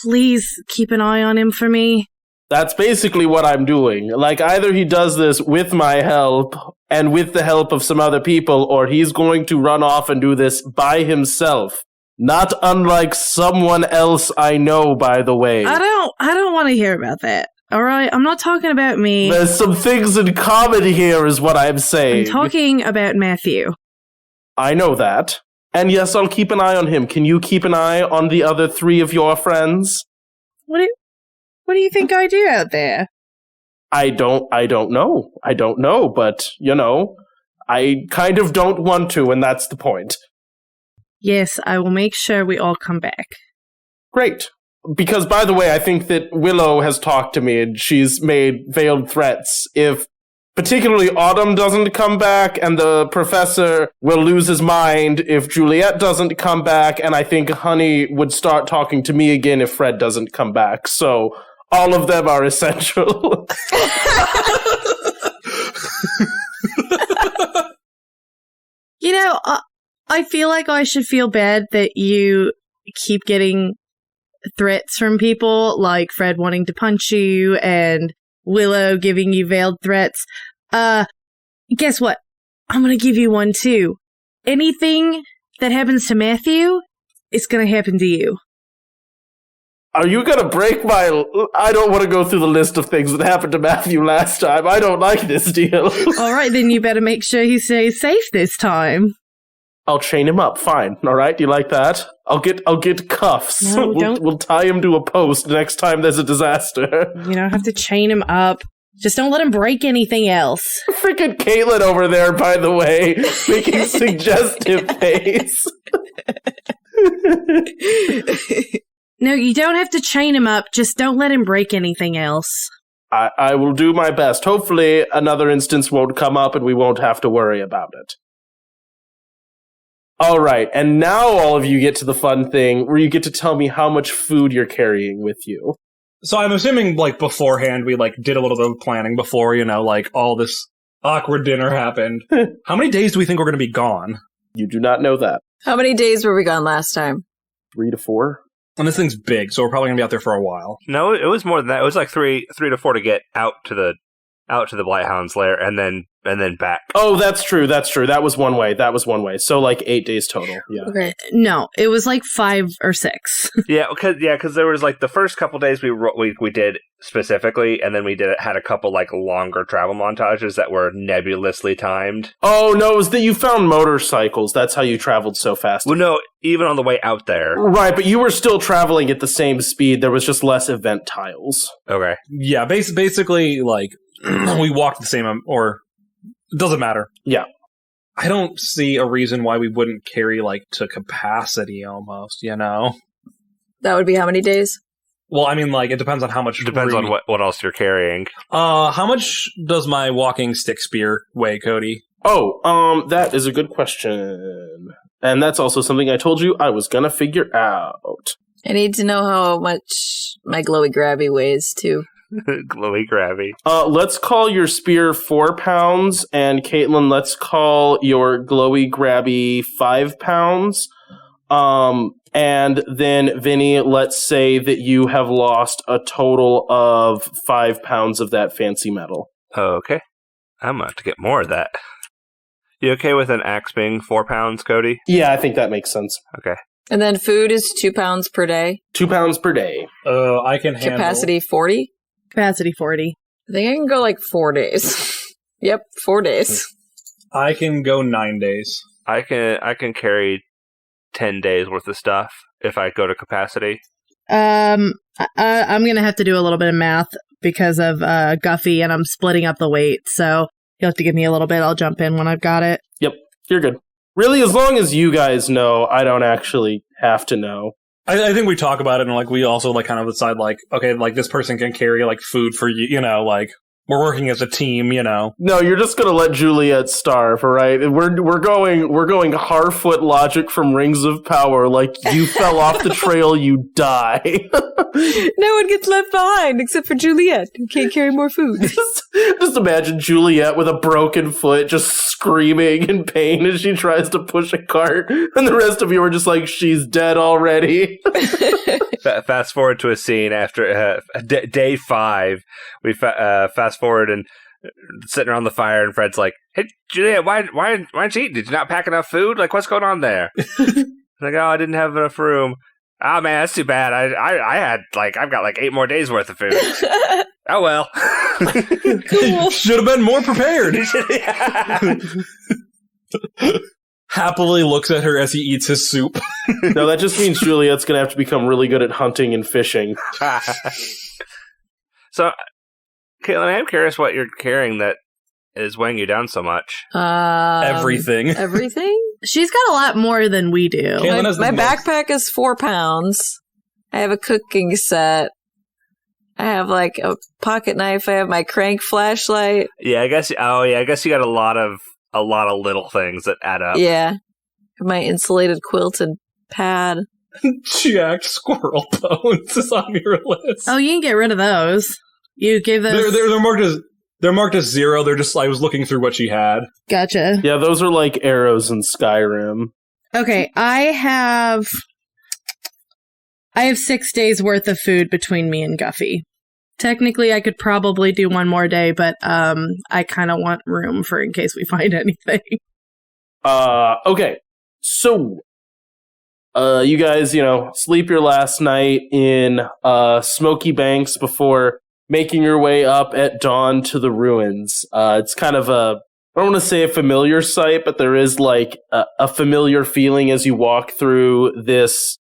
please keep an eye on him for me? That's basically what I'm doing. Either he does this with my help and with the help of some other people, or he's going to run off and do this by himself. Not unlike someone else I know, by the way. I don't want to hear about that. All right? I'm not talking about me. There's some things in common here is what I'm saying. I'm talking about Matthew. I know that. And yes, I'll keep an eye on him. Can you keep an eye on the other 3 of your friends? What do you think I do out there? I don't know. I don't know, but, I kind of don't want to, and that's the point. Yes, I will make sure we all come back. Great. Because, by the way, I think that Willow has talked to me, and she's made veiled threats. If particularly Autumn doesn't come back, and the professor will lose his mind if Juliet doesn't come back, and I think Honey would start talking to me again if Fred doesn't come back. So, all of them are essential. I feel like I should feel bad that you keep getting threats from people, like Fred wanting to punch you and Willow giving you veiled threats. Guess what? I'm gonna give you one too. Anything that happens to Matthew, it's gonna happen to you. Are you gonna break my... I don't want to go through the list of things that happened to Matthew last time. I don't like this deal. Alright, then you better make sure he stays safe this time. I'll chain him up, fine. Alright, do you like that? I'll get cuffs. No, we'll tie him to a post next time there's a disaster. You don't have to chain him up. Just don't let him break anything else. Freaking Caitlin over there, by the way, making suggestive face. No, you don't have to chain him up. Just don't let him break anything else. I will do my best. Hopefully another instance won't come up and we won't have to worry about it. All right, and now all of you get to the fun thing where you get to tell me how much food you're carrying with you. So I'm assuming, beforehand, we, did a little bit of planning before, all this awkward dinner happened. How many days do we think we're going to be gone? You do not know that. How many days were we gone last time? 3 to 4. And this thing's big, so we're probably going to be out there for a while. No, it was more than that. It was 3 to 4 to get out to the Blighthound's lair and then back. Oh, that's true. That was one way. So 8 days total. Yeah. Okay. No, it was 5 or 6. because there was the first couple days we did specifically, and then we had a couple longer travel montages that were nebulously timed. Oh no, it was that you found motorcycles. That's how you traveled so fast. Well, no, even on the way out there. Right, but you were still traveling at the same speed. There was just less event tiles. Okay. Yeah, basically, we walked the same, or it doesn't matter. Yeah. I don't see a reason why we wouldn't carry, to capacity almost, That would be how many days? Well, I mean, it depends on how much... Depends on what else you're carrying. How much does my walking stick spear weigh, Cody? Oh, that is a good question. And that's also something I told you I was gonna figure out. I need to know how much my glowy grabby weighs, too. Glowy grabby. Let's call your spear 4 pounds, and Caitlin, let's call your glowy grabby 5 pounds. And then Vinny, let's say that you have lost a total of 5 pounds of that fancy metal. Okay. I'm going to have to get more of that. You okay with an axe being 4 pounds, Cody? Yeah, I think that makes sense. Okay. And then food is 2 pounds per day. 2 pounds per day. I can handle... Capacity 40. Capacity 40. I think I can go like 4 days. Yep, 4 days. I can go 9 days. I can carry 10 days worth of stuff if I go to capacity. I'm gonna have to do a little bit of math because of Guffey, and I'm splitting up the weight. So you'll have to give me a little bit. I'll jump in when I've got it. Yep, you're good. Really, as long as you guys know, I don't actually have to know. I think we talk about it, and like we also like kind of decide like, okay, like this person can carry like food for you, you know, like we're working as a team, you know. No, you're just gonna let Juliet starve, all right? We're going Harfoot logic from Rings of Power. Like you fell off the trail, you die. No one gets left behind except for Juliet, who can't carry more food. Just imagine Juliet with a broken foot, just screaming in pain as she tries to push a cart, and the rest of you are just like, she's dead already. Fast forward to a scene after day 5. We fast forward and sitting around the fire, and Fred's like, "Hey, Juliet, why aren't you eating? Did you not pack enough food? Like, what's going on there?" Like, "Oh, I didn't have enough room." "Oh man, that's too bad. I had like I've got like 8 more days worth of food." "Oh well." Cool. Should have been more prepared. Happily looks at her as he eats his soup. No, that just means Juliet's gonna have to become really good at hunting and fishing. So, Caitlin, I'm curious what you're carrying that is weighing you down so much. Everything. Everything? She's got a lot more than we do. Caitlin has My the most- backpack is 4 pounds. I have a cooking set. I have like a pocket knife. I have my crank flashlight. Yeah, I guess. Oh, yeah, I guess you got a lot of little things that add up. Yeah. My insulated quilt and pad. Jack squirrel bones is on your list. Oh, you can get rid of those. You gave those. They're marked as 0. They're just, I was looking through what she had. Gotcha. Yeah, those are like arrows in Skyrim. Okay, I have 6 days worth of food between me and Guffey. Technically, I could probably do 1 more day, but I kind of want room for in case we find anything. Okay. So, you guys, sleep your last night in Smoky Banks before making your way up at dawn to the ruins. It's kind of I don't want to say a familiar sight, but there is like a familiar feeling as you walk through this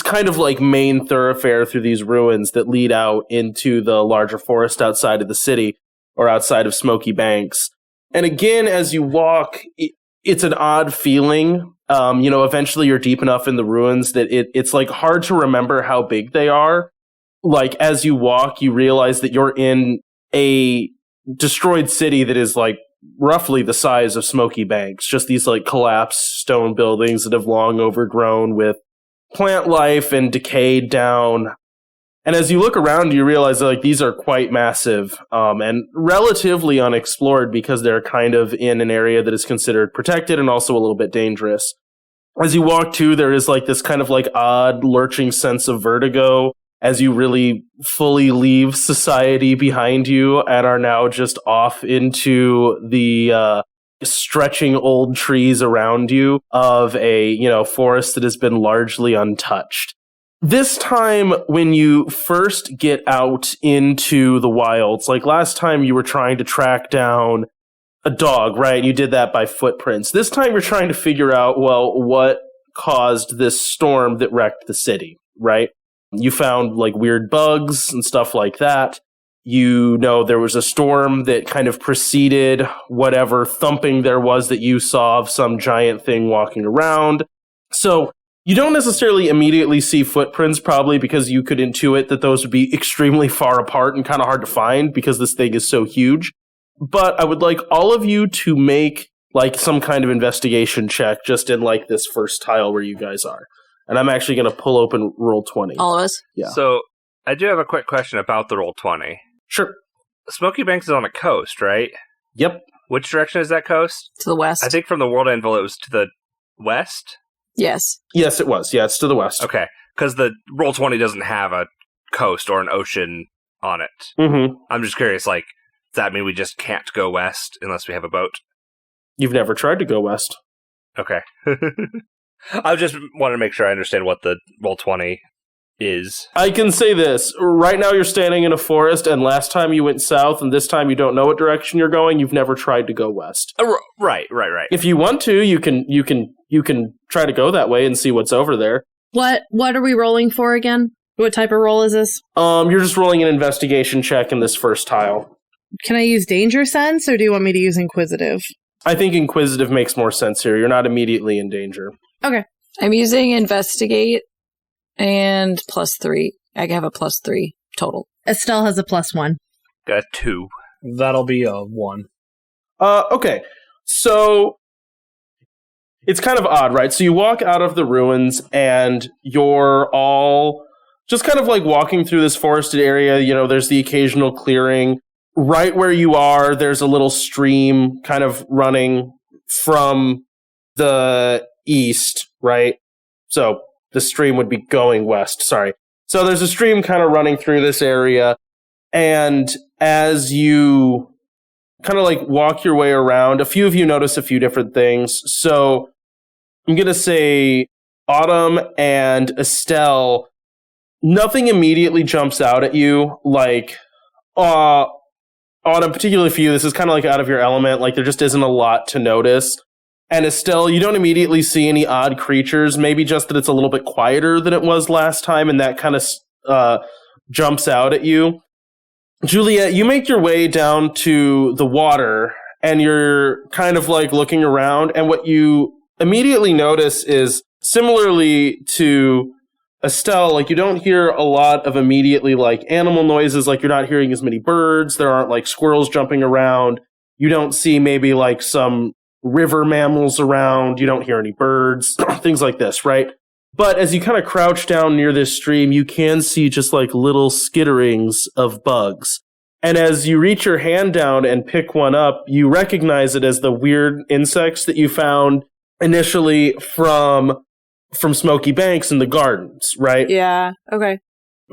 kind of like main thoroughfare through these ruins that lead out into the larger forest outside of the city or outside of Smoky Banks. And again, as you walk, it's an odd feeling. Eventually you're deep enough in the ruins that it's like hard to remember how big they are. Like as you walk, you realize that you're in a destroyed city that is like roughly the size of Smoky Banks. Just these like collapsed stone buildings that have long overgrown with plant life and decayed down. And as you look around, you realize that like these are quite massive and relatively unexplored because they're kind of in an area that is considered protected and also a little bit dangerous. As you walk too, there is like this kind of like odd lurching sense of vertigo as you really fully leave society behind you and are now just off into the stretching old trees around you of a, forest that has been largely untouched. This time, when you first get out into the wilds, like last time you were trying to track down a dog, right? You did that by footprints. This time you're trying to figure out, well, what caused this storm that wrecked the city, right? You found like weird bugs and stuff like that. There was a storm that kind of preceded whatever thumping there was that you saw of some giant thing walking around. So you don't necessarily immediately see footprints, probably because you could intuit that those would be extremely far apart and kind of hard to find because this thing is so huge. But I would like all of you to make like some kind of investigation check just in like this first tile where you guys are. And I'm actually going to pull open roll 20. All of us? Yeah. So I do have a quick question about the Roll-20. Sure. Smoky Banks is on a coast, right? Yep. Which direction is that coast? To the west. I think from the World Anvil it was to the west? Yes. Yes, it was. Yeah, it's to the west. Okay, because the Roll-20 doesn't have a coast or an ocean on it. Mm-hmm. I'm just curious, like, does that mean we just can't go west unless we have a boat? You've never tried to go west. Okay. I just wanted to make sure I understand what the Roll-20 is. I can say this. Right now you're standing in a forest, and last time you went south, and this time you don't know what direction you're going, you've never tried to go west. Right. If you want to, you can try to go that way and see what's over there. What are we rolling for again? What type of roll is this? You're just rolling an investigation check in this first tile. Can I use danger sense, or do you want me to use inquisitive? I think inquisitive makes more sense here. You're not immediately in danger. Okay. I'm using investigate and +3. I have a +3 total. Estelle has a +1. Got a 2. That'll be a 1. Okay. So it's kind of odd, right? So you walk out of the ruins and you're all just kind of like walking through this forested area. You know, there's the occasional clearing. Right where you are, there's a little stream kind of running from the east, right? So the stream would be going west, sorry. So there's a stream kind of running through this area. And as you kind of like walk your way around, a few of you notice a few different things. So I'm going to say Autumn and Estelle, nothing immediately jumps out at you. Like, Autumn, particularly for you, this is kind of like out of your element. Like, there just isn't a lot to notice. And Estelle, you don't immediately see any odd creatures. Maybe just that it's a little bit quieter than it was last time, and that kind of jumps out at you. Juliet, you make your way down to the water, and you're kind of like looking around, and what you immediately notice is, similarly to Estelle, like, you don't hear a lot of immediately like animal noises. Like, you're not hearing as many birds. There aren't like squirrels jumping around. You don't see maybe like some river mammals around. You don't hear any birds, things like this, right? But as you kind of crouch down near this stream, you can see just like little skitterings of bugs. And as you reach your hand down and pick one up, you recognize it as the weird insects that you found initially from Smoky Banks in the gardens, right? Yeah, okay.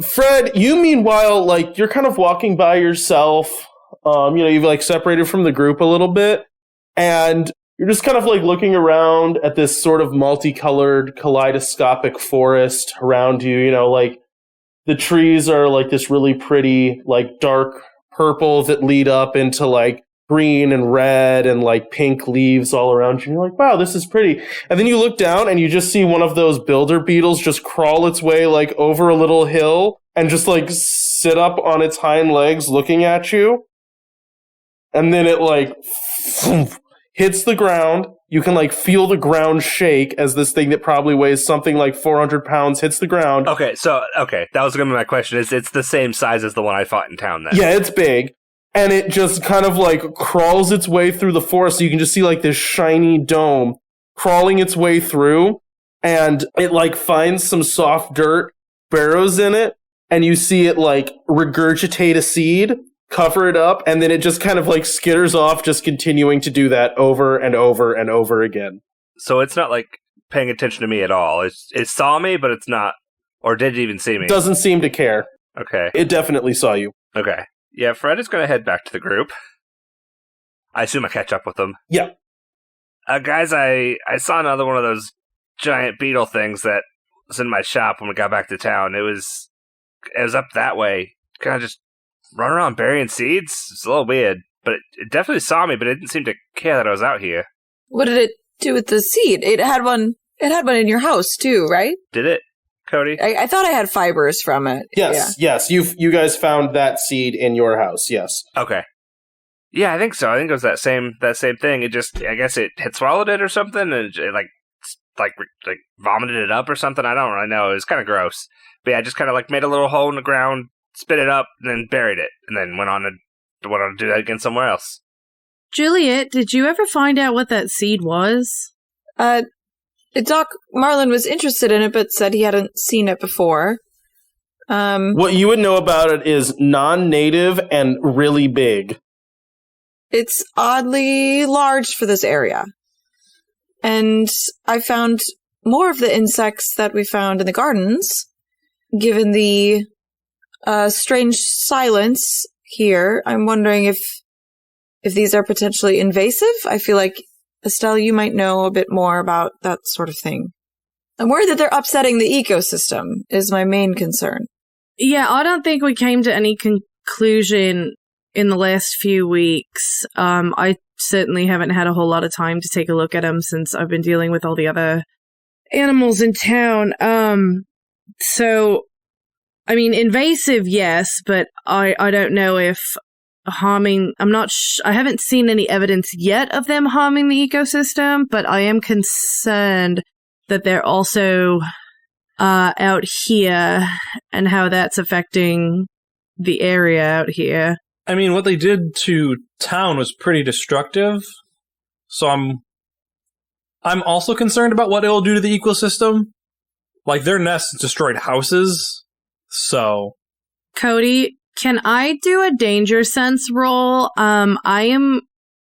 Fred, you meanwhile, like, you're kind of walking by yourself. You've like separated from the group a little bit, and you're just kind of like looking around at this sort of multicolored, kaleidoscopic forest around you. You know, like the trees are like this really pretty, like dark purple that lead up into like green and red and like pink leaves all around you. And you're like, wow, this is pretty. And then you look down and you just see one of those builder beetles just crawl its way like over a little hill and just like sit up on its hind legs looking at you. And then it like hits the ground. You can like feel the ground shake as this thing that probably weighs something like 400 pounds hits the ground. Okay, that was going to be my question. It's the same size as the one I fought in town then. Yeah, it's big. And it just kind of like crawls its way through the forest. So you can just see like this shiny dome crawling its way through. And it like finds some soft dirt, burrows in it, and you see it like regurgitate a seed, cover it up, and then it just kind of like skitters off, just continuing to do that over and over and over again. So it's not like paying attention to me at all. It saw me, but it's not, or did it even see me? Doesn't seem to care. Okay. It definitely saw you. Okay. Yeah, Fred is going to head back to the group. I assume I catch up with them. Yeah. Guys, I saw another one of those giant beetle things that was in my shop when we got back to town. It was up that way. Kind of just run around burying seeds. It's a little weird, but it definitely saw me, but it didn't seem to care that I was out here. What did it do with the seed? It had one in your house too, right? Did it, Cody? I thought I had fibers from it. Yes. You guys found that seed in your house, yes. Okay. Yeah, I think so. I think it was that same thing. It just, I guess it had swallowed it or something, and it like vomited it up or something. I don't really know. It was kind of gross. But yeah, I just kind of like made a little hole in the ground, spit it up, and then buried it, and then went on to do that again somewhere else. Juliet, did you ever find out what that seed was? Doc Marlin was interested in it, but said he hadn't seen it before. What you would know about it is non-native and really big. It's oddly large for this area. And I found more of the insects that we found in the gardens, given the strange silence here. I'm wondering if these are potentially invasive. I feel like, Estelle, you might know a bit more about that sort of thing. I'm worried that they're upsetting the ecosystem is my main concern. Yeah, I don't think we came to any conclusion in the last few weeks. I certainly haven't had a whole lot of time to take a look at them since I've been dealing with all the other animals in town. So, I mean, invasive, yes, but I don't know if harming, I haven't seen any evidence yet of them harming the ecosystem, but I am concerned that they're also out here and how that's affecting the area out here. I mean, what they did to town was pretty destructive, so I'm also concerned about what it'll do to the ecosystem. Like, their nests destroyed houses, so... Cody, can I do a danger sense roll? I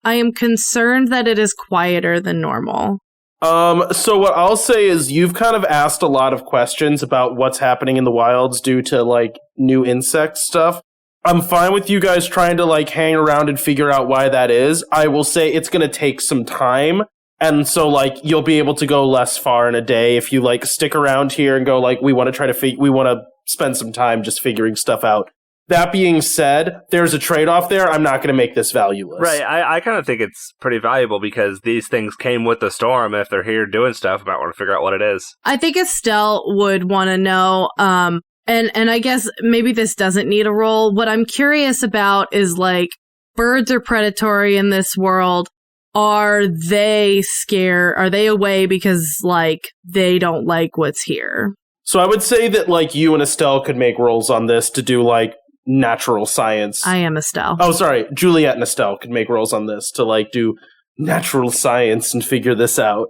am concerned that it is quieter than normal. So what I'll say is you've kind of asked a lot of questions about what's happening in the wilds due to, like, new insect stuff. I'm fine with you guys trying to, like, hang around and figure out why that is. I will say it's going to take some time. And so, like, you'll be able to go less far in a day if you, like, stick around here and go, like, we want to spend some time just figuring stuff out. That being said, there's a trade-off there. I'm not going to make this valueless. Right. I kind of think it's pretty valuable because these things came with the storm. And if they're here doing stuff, I might want to figure out what it is. I think Estelle would want to know, and I guess maybe this doesn't need a roll. What I'm curious about is, like, birds are predatory in this world. Are they scared? Are they away because, like, they don't like what's here? So I would say that, like, you and Estelle could make rolls on this to do, like, natural science. I am Estelle. Oh, sorry. Juliet and Estelle could make rolls on this to, like, do natural science and figure this out.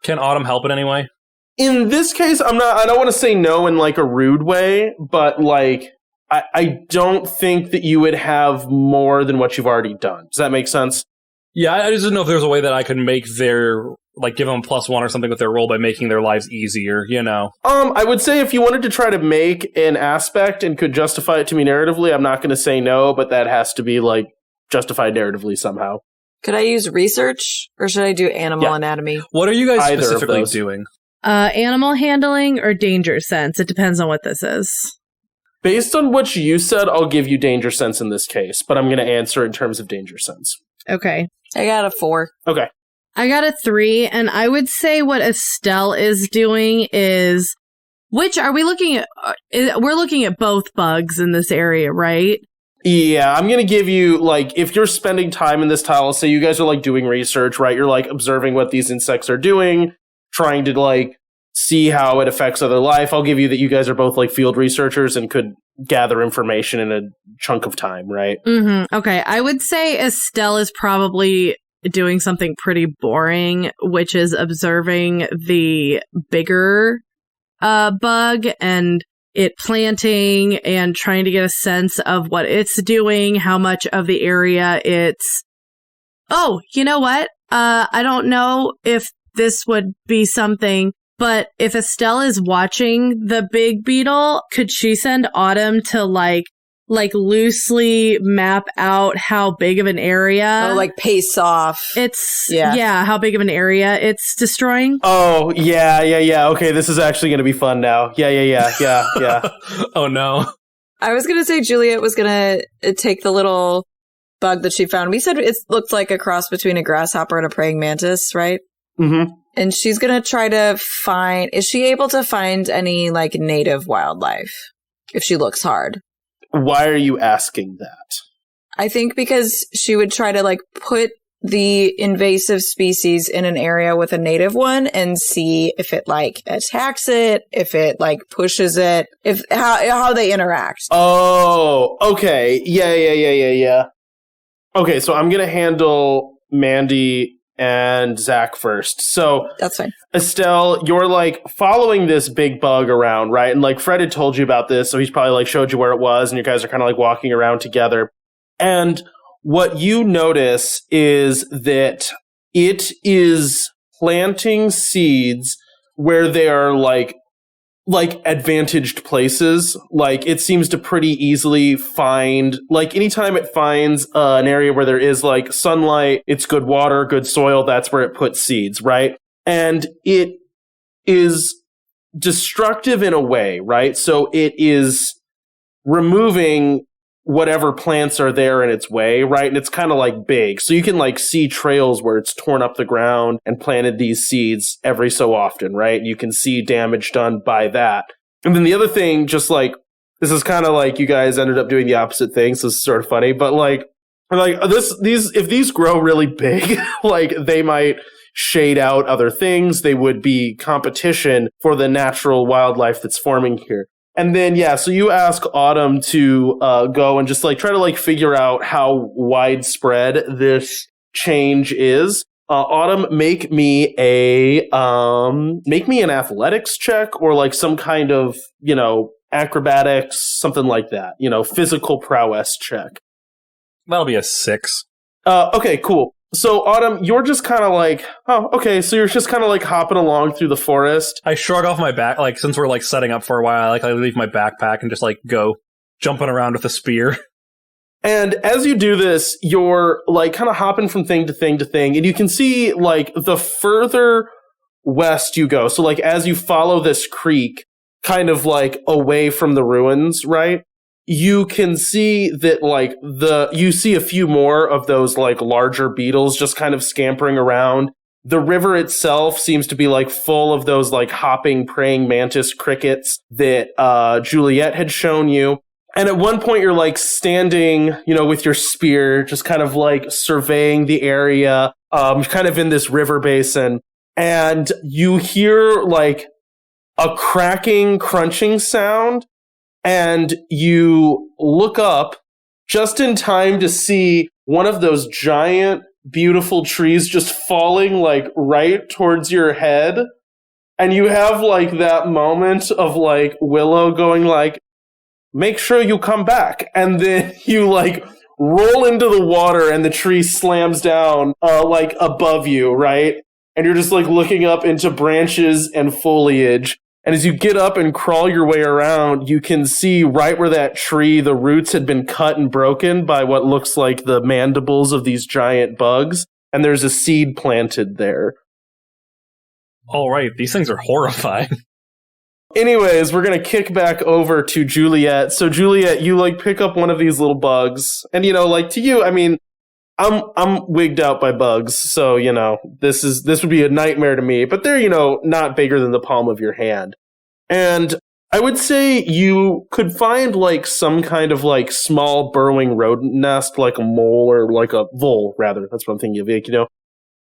Can Autumn help in any way? In this case, I don't want to say no in, like, a rude way, but, like, I don't think that you would have more than what you've already done. Does that make sense? Yeah, I just didn't know if there's a way that I could make their, like, give them +1 or something with their roll by making their lives easier, you know? I would say if you wanted to try to make an aspect and could justify it to me narratively, I'm not going to say no, but that has to be, like, justified narratively somehow. Could I use research or should I do animal anatomy? What are you guys Either specifically doing? Animal handling or danger sense? It depends on what this is. Based on what you said, I'll give you danger sense in this case, but I'm going to answer in terms of danger sense. Okay. I got a 4. Okay. I got a 3, and I would say what Estelle is doing is, which are we looking at? We're looking at both bugs in this area, right? Yeah, I'm going to give you, like, if you're spending time in this tile, say you guys are, like, doing research, right? You're, like, observing what these insects are doing, trying to, like, see how it affects other life. I'll give you that you guys are both, like, field researchers and could gather information in a chunk of time, right? Mm-hmm. Okay, I would say Estelle is probably doing something pretty boring, which is observing the bigger bug and it planting and trying to get a sense of what it's doing, how much of the area it's... Oh, you know what? I don't know if this would be something, but if Estelle is watching the big beetle, could she send Autumn to, like loosely map out how big of an area? Oh, like pace off. Yeah, how big of an area it's destroying? Oh, yeah. Okay, this is actually going to be fun now. Yeah. Oh, no. I was going to say Juliet was going to take the little bug that she found. We said it looked like a cross between a grasshopper and a praying mantis, right? Mm-hmm. And she's going to try to find... Is she able to find any, like, native wildlife if she looks hard? Why are you asking that? I think because she would try to, like, put the invasive species in an area with a native one and see if it, like, attacks it, if it, like, pushes it, if how they interact. Oh, okay. Yeah. Okay, so I'm going to handle Mandy and Zach first. So That's fine. Estelle, you're like following this big bug around, right? And like Fred had told you about this, so he's probably like showed you where it was, and you guys are kind of like walking around together. And what you notice is that it is planting seeds where they are like advantaged places. Like it seems to pretty easily find, like anytime it finds an area where there is like sunlight, it's good water, good soil, that's where it puts seeds, right? And it is destructive in a way, right? So it is removing whatever plants are there in its way, right? And it's kind of like big. So you can like see trails where it's torn up the ground and planted these seeds every so often, right? You can see damage done by that. And then the other thing, just like, this is kind of like you guys ended up doing the opposite thing, so this is sort of funny, but like if these grow really big, like they might shade out other things. They would be competition for the natural wildlife that's forming here. And then, yeah, so you ask Autumn to go and just like try to like figure out how widespread this change is. Autumn, make me an athletics check or like some kind of, acrobatics, something like that. Physical prowess check. That'll be a 6. Okay, cool. So, Autumn, you're just kind of like, oh, okay, so you're just kind of like hopping along through the forest. I shrug off my back, like, since we're like setting up for a while, I leave my backpack and just like go jumping around with a spear. And as you do this, you're like kind of hopping from thing to thing to thing, and you can see like the further west you go. So like as you follow this creek kind of like away from the ruins, right? You can see that like you see a few more of those like larger beetles just kind of scampering around. The river itself seems to be like full of those like hopping praying mantis crickets that Juliet had shown you. And at one point you're like standing, with your spear, just kind of like surveying the area, kind of in this river basin. And you hear like a cracking, crunching sound. And you look up just in time to see one of those giant, beautiful trees just falling like right towards your head. And you have like that moment of like Willow going like, make sure you come back. And then you like roll into the water and the tree slams down like above you, right? And you're just like looking up into branches and foliage. And as you get up and crawl your way around, you can see right where that tree, the roots had been cut and broken by what looks like the mandibles of these giant bugs. And there's a seed planted there. All right, these things are horrifying. Anyways, we're going to kick back over to Juliet. So Juliet, you like pick up one of these little bugs. And, like to you, I mean, I'm wigged out by bugs, so, this would be a nightmare to me, but they're, not bigger than the palm of your hand. And I would say you could find, like, some kind of, like, small burrowing rodent nest, like a mole or like a vole, rather. That's what I'm thinking of,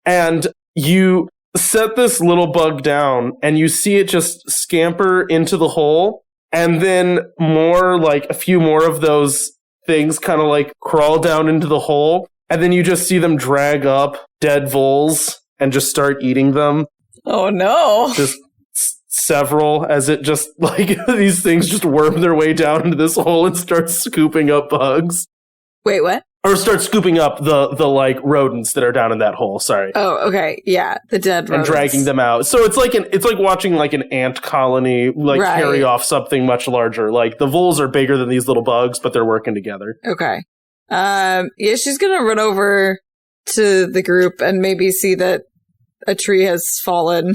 And you set this little bug down, and you see it just scamper into the hole, and then a few more of those things kind of, like, crawl down into the hole. And then you just see them drag up dead voles and just start eating them. Oh, no. Just several, as it just, like, these things just worm their way down into this hole and start scooping up bugs. Wait, what? Or start scooping up the like, rodents that are down in that hole, sorry. Oh, okay. Yeah, the dead rodents. And dragging them out. So it's like watching, like, an ant colony, like, carry off something much larger. Like, the voles are bigger than these little bugs, but they're working together. Okay. She's gonna run over to the group and maybe see that a tree has fallen.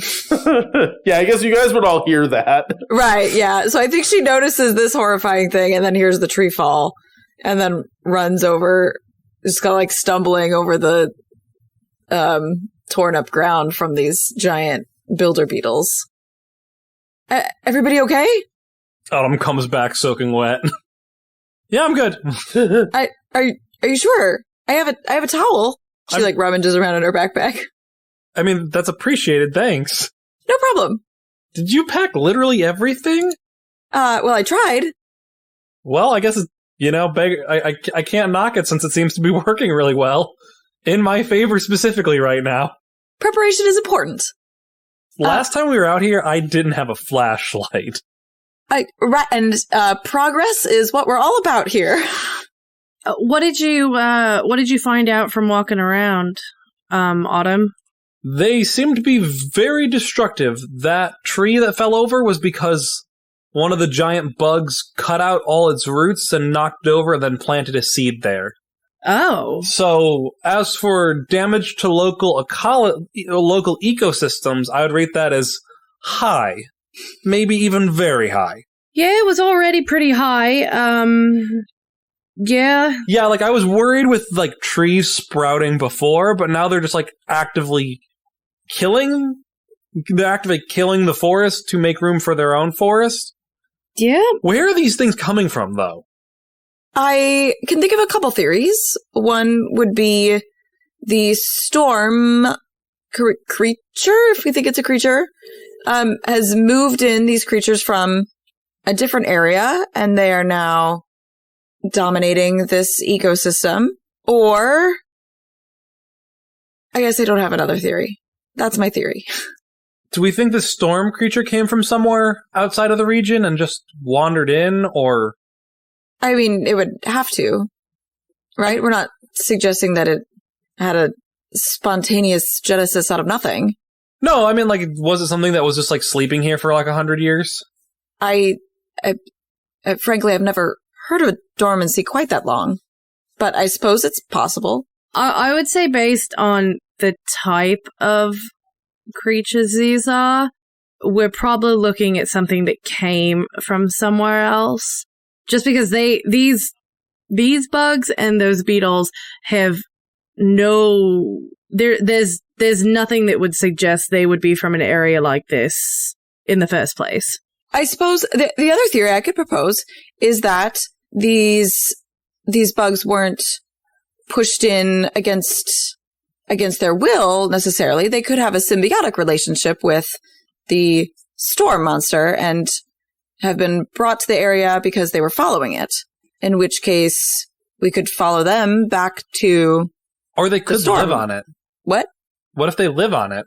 Yeah, I guess you guys would all hear that. Right, yeah. So I think she notices this horrifying thing and then hears the tree fall and then runs over, just kind of like stumbling over the torn up ground from these giant builder beetles. Everybody okay? Autumn comes back soaking wet. Yeah, I'm good. Are you sure? I have a towel. She like rummages around in her backpack. I mean, that's appreciated, thanks. No problem. Did you pack literally everything? Well, I tried. Well, I guess, I can't knock it since it seems to be working really well. in my favor specifically right now. Preparation is important. Last time we were out here, I didn't have a flashlight. Progress is what we're all about here. What did you find out from walking around, Autumn? They seem to be very destructive. That tree that fell over was because one of the giant bugs cut out all its roots and knocked it over and then planted a seed there. Oh. So, as for damage to local ecosystems, I would rate that as high. Maybe even very high. Yeah, it was already pretty high. Yeah. Yeah, like, I was worried with, like, trees sprouting before, but now they're just, like, actively killing the forest to make room for their own forest. Yeah. Where are these things coming from, though? I can think of a couple theories. One would be the storm creature, if we think it's a creature, has moved in these creatures from a different area, and they are now dominating this ecosystem. Or, I guess I don't have another theory. That's my theory. Do we think the storm creature came from somewhere outside of the region and just wandered in, or... I mean, it would have to, right? We're not suggesting that it had a spontaneous genesis out of nothing. No, I mean, like, was it something that was just, like, sleeping here for, like, 100 years? Frankly, I've never heard of a dormancy quite that long, but I suppose it's possible. I would say based on the type of creatures these are, we're probably looking at something that came from somewhere else. Just because these bugs and those beetles have there's nothing that would suggest they would be from an area like this in the first place. I suppose the other theory I could propose is that these bugs weren't pushed in against their will necessarily. They could have a symbiotic relationship with the storm monster and have been brought to the area because they were following it, in which case we could follow them back to Or they could live on it. What? What if they live on it?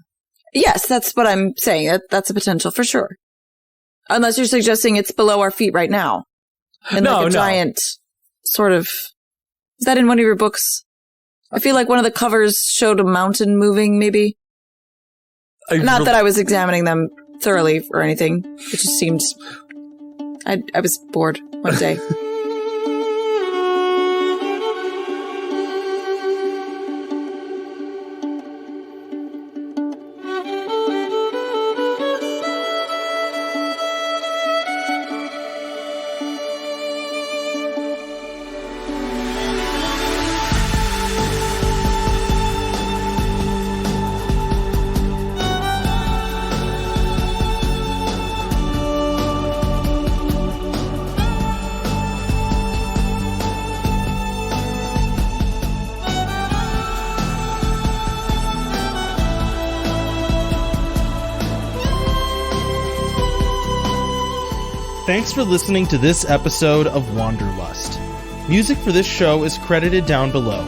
Yes, that's what I'm saying. That's a potential for sure. Unless you're suggesting it's below our feet right now. And like a giant sort of... Is that in one of your books? I feel like one of the covers showed a mountain moving, maybe. Not that I was examining them thoroughly or anything. It just seemed... I was bored one day. Thanks for listening to this episode of Wanderlust. Music for this show is credited down below.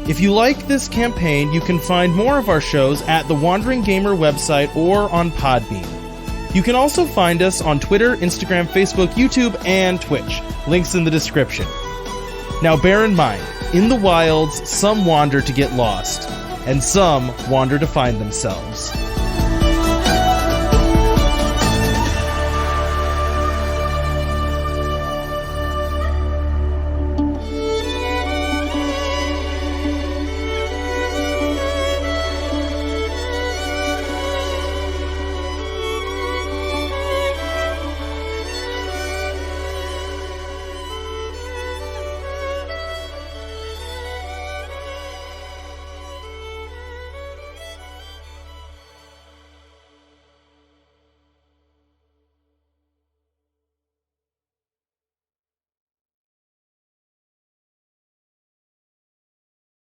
If you like this campaign, you can find more of our shows at the Wandering Gamer website or on Podbean. You can also find us on Twitter, Instagram, Facebook, YouTube, and Twitch. Links in the description. Now bear in mind, in the wilds, some wander to get lost, and some wander to find themselves.